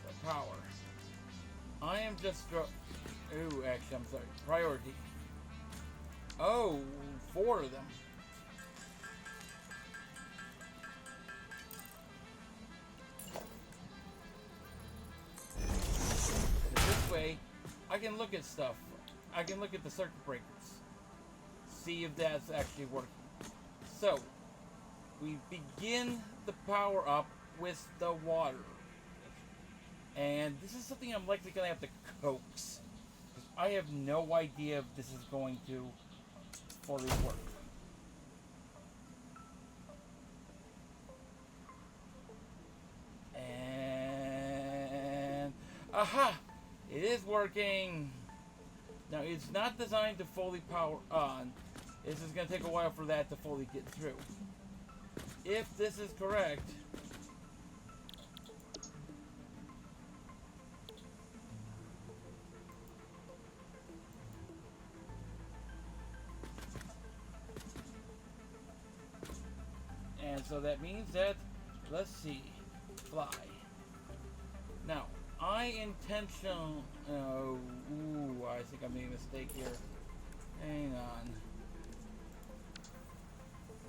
So power. I am just ooh, actually, I'm sorry. Priority. Oh, 4 of them. This way, I can look at stuff. I can look at the circuit breakers. See if that's actually working. So, we begin the power up with the water. And this is something I'm likely going to have to coax. Because I have no idea if this is going to fully work. And aha! It is working! Now it's not designed to fully power on. This is going to take a while for that to fully get through. If this is correct, so that means that, let's see, fly. Now, I intentionally, I think I made a mistake here. Hang on.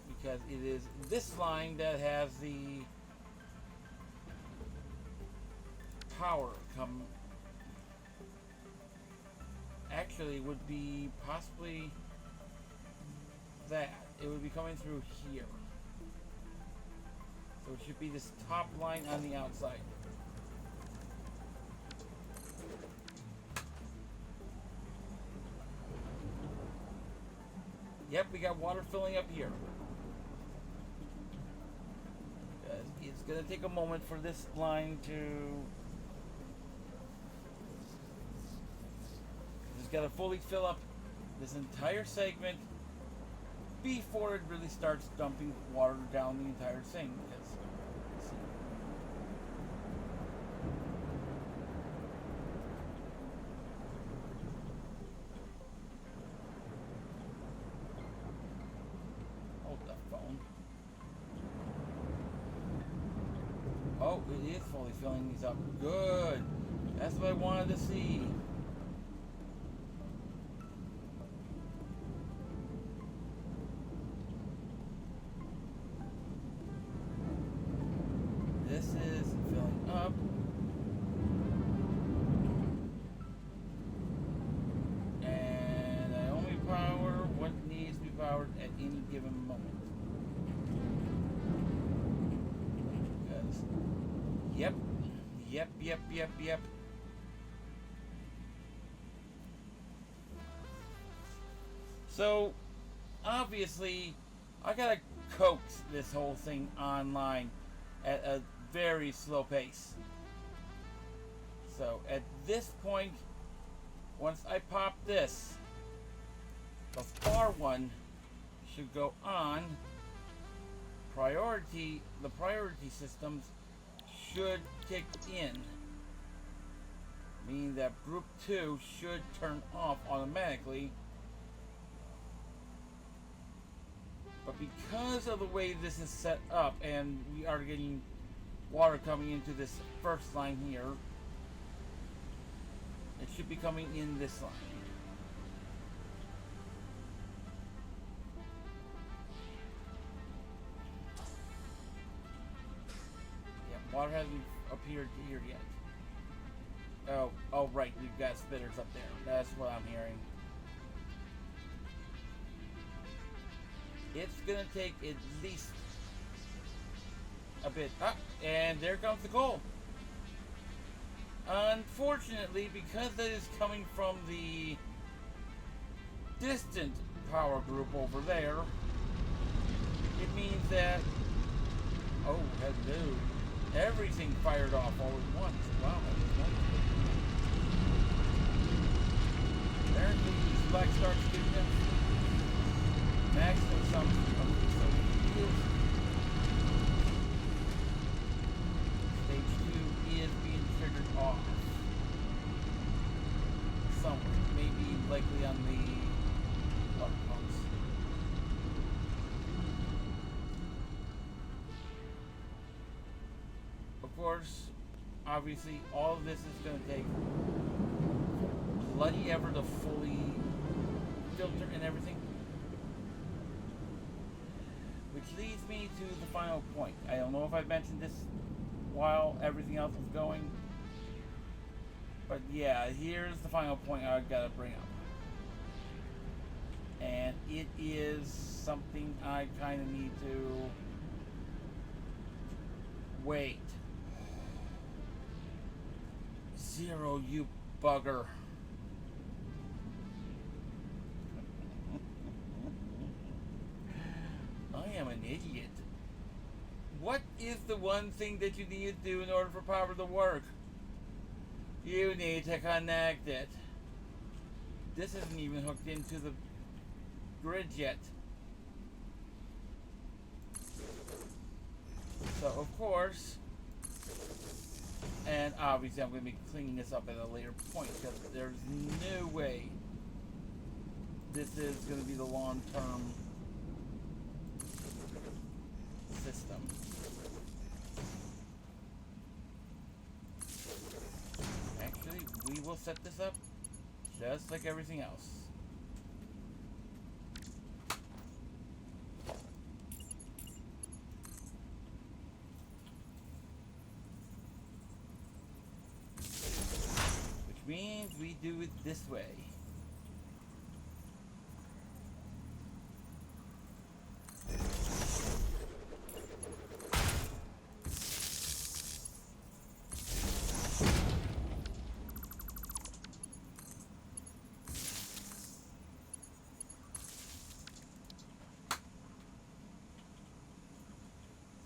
Because it is this line that has the power come. Actually, it would be possibly that. It would be coming through here. So it should be this top line on the outside. Yep, we got water filling up here. It's going to take a moment for this line to... It's got to fully fill up this entire segment before it really starts dumping water down the entire thing. Because, let's see. Hold the phone. Oh, it is fully filling these up. Good. That's what I wanted to see. This is filling up. And I only power what needs to be powered at any given moment. Because, yep. So, obviously, I gotta coax this whole thing online at a very slow pace. So at this point, once I pop this, the far one should go on. The priority systems should kick in, meaning that group 2 should turn off automatically. But because of the way this is set up, and we are getting water coming into this first line here, it should be coming in this line. Yeah, water hasn't appeared here yet. Oh right, we've got spitters up there. That's what I'm hearing. It's gonna take at least a bit. And there comes the coal. Unfortunately, because that is coming from the distant power group over there, it means that, oh hello, everything fired off all at once. Wow, that was wonderful. Apparently these Black Start students maximum something. So it is stage 2 is being triggered off somewhere, maybe likely on the water pumps. Of course, obviously, all of this is going to take bloody ever to fully filter and everything. Which leads me to the final point. I don't know if I've mentioned this while everything else is going. But yeah, here's the final point I've got to bring up. And it is something I kind of need to wait. Zero, you bugger. I am an idiot. What is the one thing that you need to do in order for power to work? You need to connect it. This isn't even hooked into the grid yet. So of course, and obviously I'm going to be cleaning this up at a later point because there's no way this is going to be the long-term system. Actually, we will set this up just like everything else. Which means we do it this way.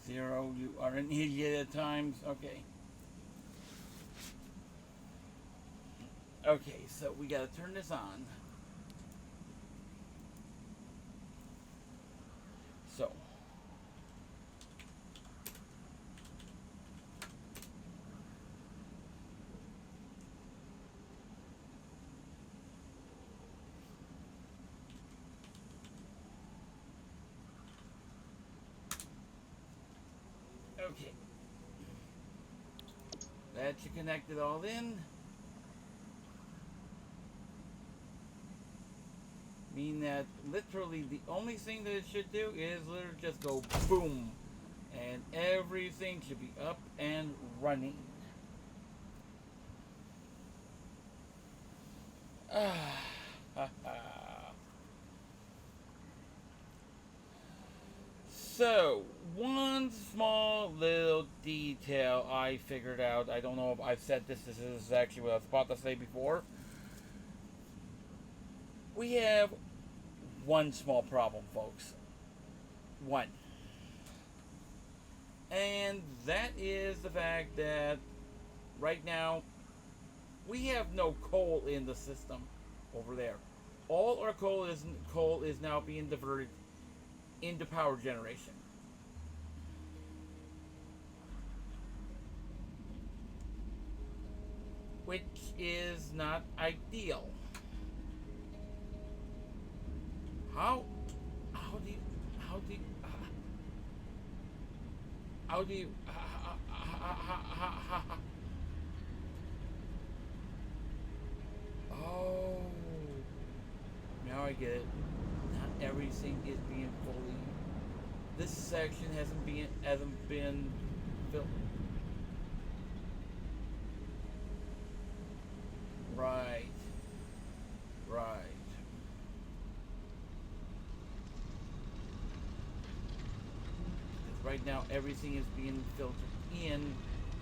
Zero, you are an idiot at times. Okay. Okay, so we gotta turn this on. So. Okay. That should connect it all in. Mean that literally the only thing that it should do is literally just go boom. And everything should be up and running. So, one small little detail I figured out. I don't know if I've said this. This is actually what I was about to say before. We have one small problem, folks. One. And that is the fact that right now we have no coal in the system over there. All our coal is now being diverted into power generation. Which is not ideal. How do you oh, now I get it. Not everything is being fully. This section hasn't been filled. Right. Right now, everything is being filtered in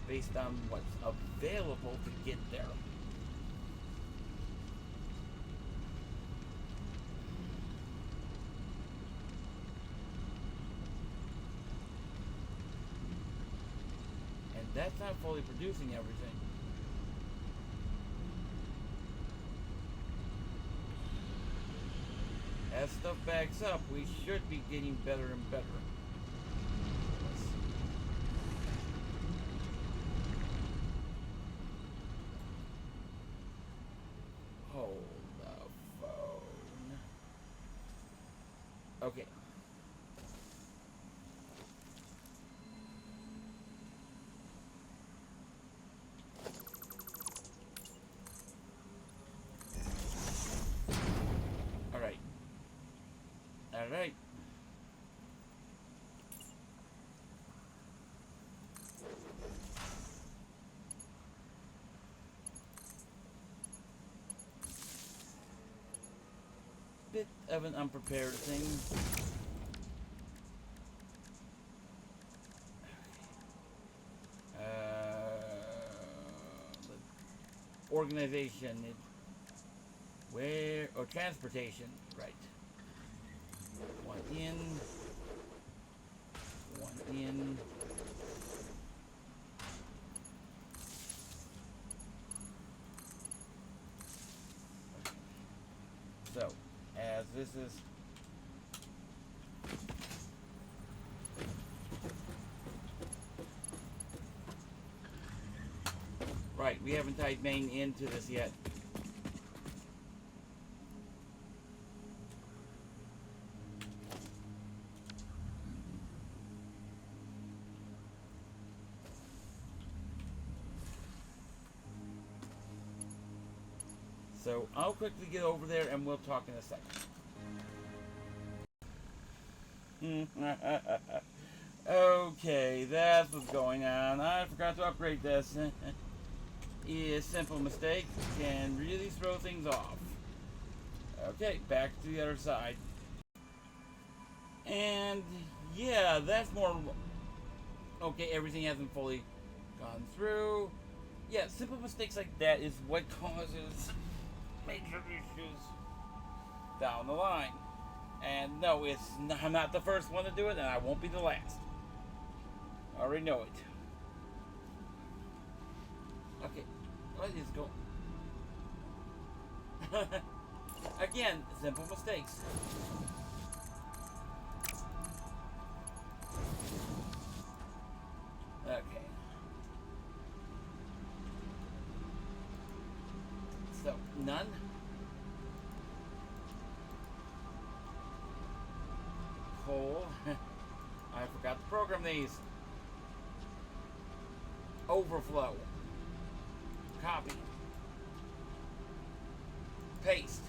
based on what's available to get there. And that's not fully producing everything. As stuff backs up, we should be getting better and better. Hold the phone. Okay. All right. Bit of an unprepared thing. Organization, where, or transportation, right. One in. So, as this is right, we haven't tied main into this yet. So I'll quickly get over there and we'll talk in a second. Okay, that's what's going on. I forgot to upgrade this. Yeah, simple mistake can really throw things off. Okay, back to the other side. And yeah, that's more... Okay, everything hasn't fully gone through. Yeah, simple mistakes like that is what causes major issues down the line. And no, I'm not the first one to do it, and I won't be the last. I already know it. Okay, what is going... Again, simple mistakes. Okay. So, none. Coal. I forgot to program these. Overflow. Copy. Paste.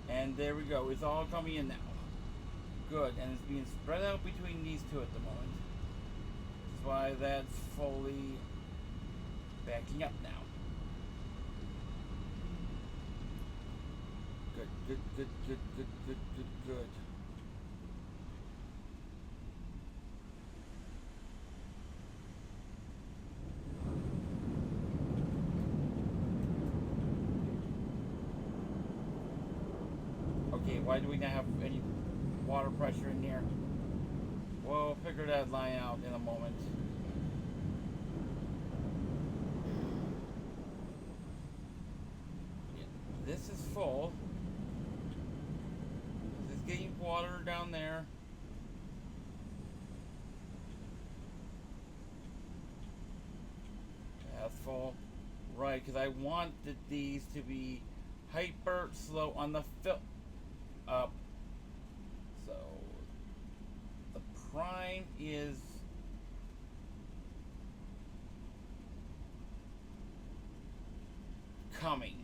And there we go. It's all coming in now. Good. And it's being spread out between these two at the moment. That's why that's fully backing up now. Good, good, good, good, good, good, good, good. Okay, why do we not have any water pressure in here? We'll figure that line out in a moment. Yeah, this is full. This is getting water down there. That's full. Right, because I wanted these to be hyper slow on the fill up. So the prime is coming.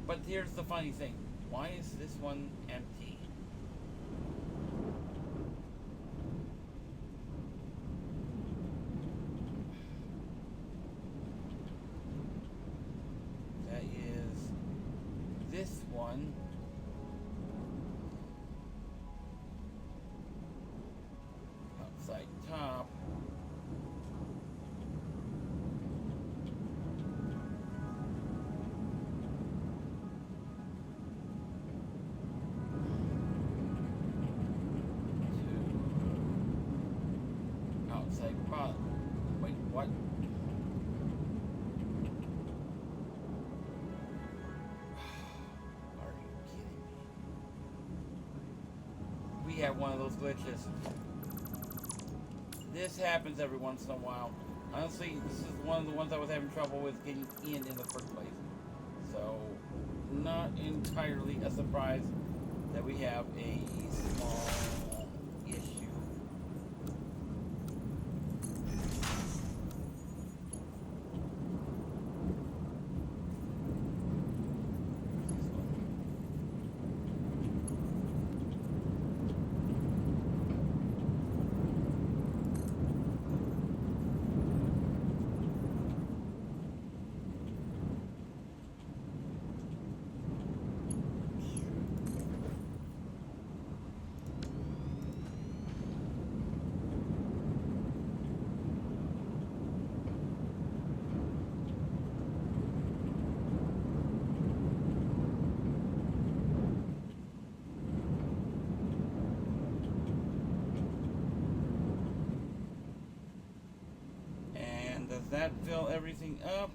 But here's the funny thing. Why is this one empty? That is this one. Outside top. Outside bottom. Wait, what? Are you kidding me? We have one of those glitches. This happens every once in a while. Honestly, this is one of the ones I was having trouble with getting in the first place. So, not entirely a surprise that we have a small issue. that fill everything up?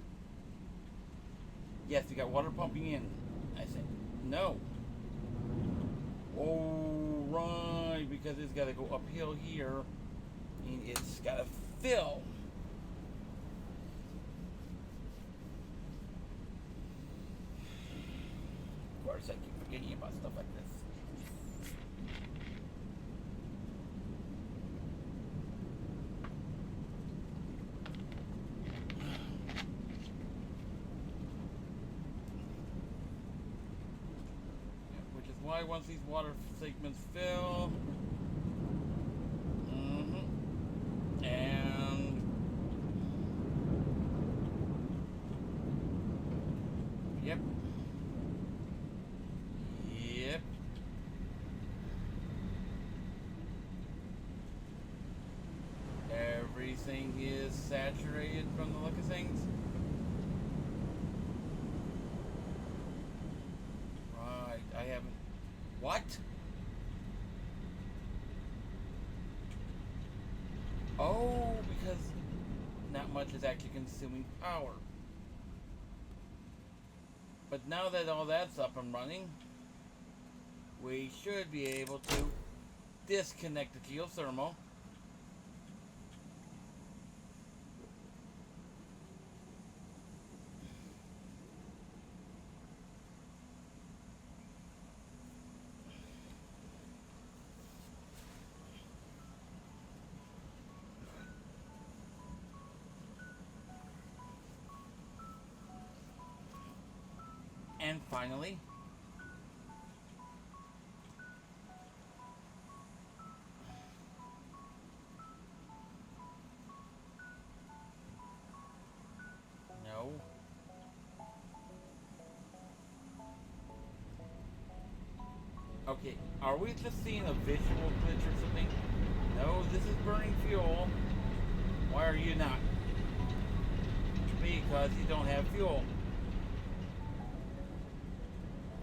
Yes, we got water pumping in. I said, no. Oh, right, because it's got to go uphill here. And it's got to fill. Of course, I keep forgetting about stuff like this. Which is why once these water segments fill, and yep. Everything is saturated from the look of things. Right, I haven't. What? Oh, because not much is actually consuming power. But now that all that's up and running, we should be able to disconnect the geothermal. And finally, no. Okay, are we just seeing a visual glitch or something? No, this is burning fuel. Why are you not? Because you don't have fuel.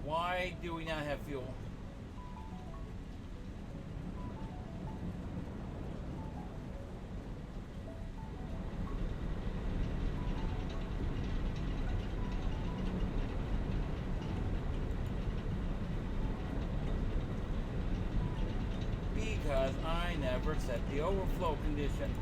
Why do we not have fuel? Because I never set the overflow conditions.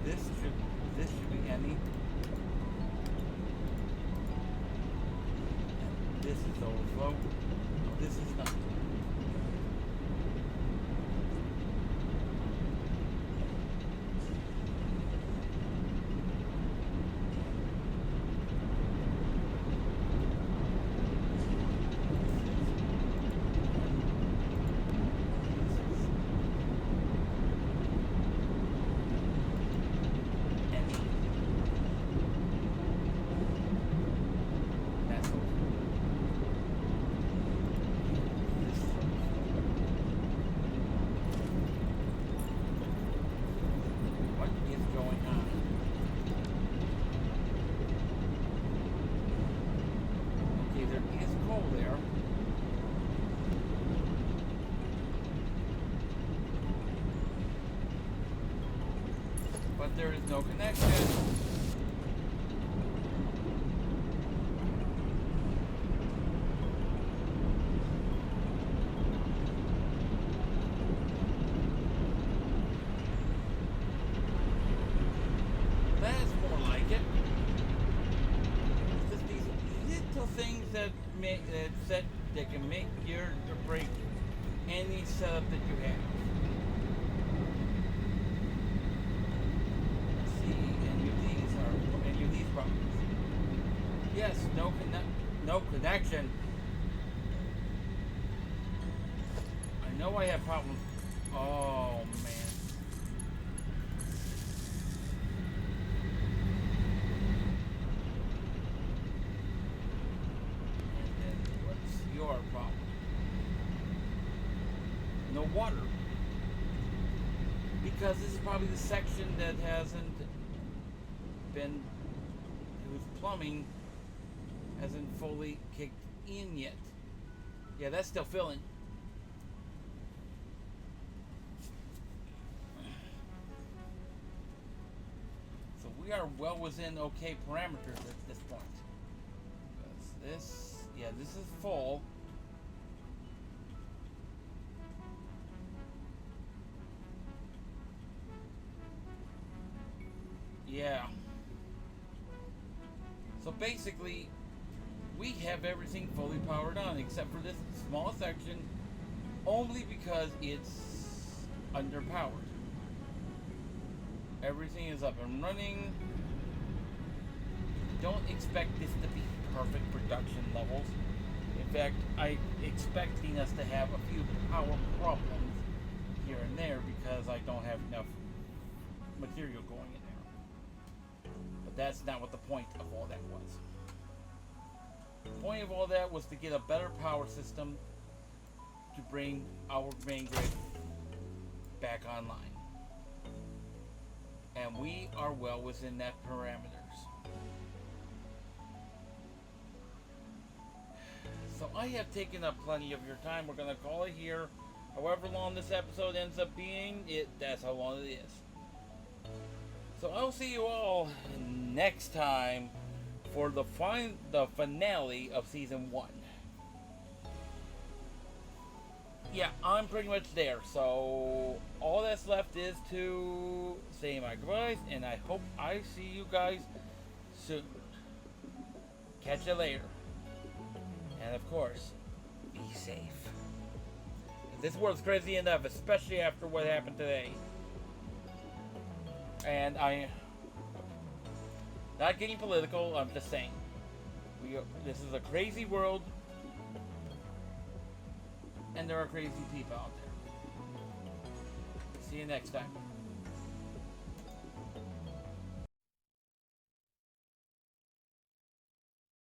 This should be ending. And this is overflow. No, this is not. There is no connection. That's more like it. It's just these little things that can make or break any setup that you have. Yes, no connection. I know I have problems. Oh man. no water. Because this is probably the section that hasn't been, whose plumbing hasn't fully kicked in yet. Yeah, that's still filling. So we are well within okay parameters at this point. Because this, yeah, this is full. Yeah. So basically, we have everything fully powered on except for this small section, only because it's underpowered. Everything is up and running. Don't expect this to be perfect production levels. In fact, I'm expecting us to have a few power problems here and there because I don't have enough material going in there. But that's not what the point of all that was. The point of all that was to get a better power system to bring our main grid back online. And we are well within that parameters. So I have taken up plenty of your time. We're going to call it here. However long this episode ends up being, that's how long it is. So I'll see you all next time for the finale of season 1. Yeah, I'm pretty much there. So all that's left is to say my goodbyes, and I hope I see you guys soon. Catch you later. And of course, be safe. This world's crazy enough, especially after what happened today. And I'm not getting political, I'm just saying. This is a crazy world. And there are crazy people out there. See you next time.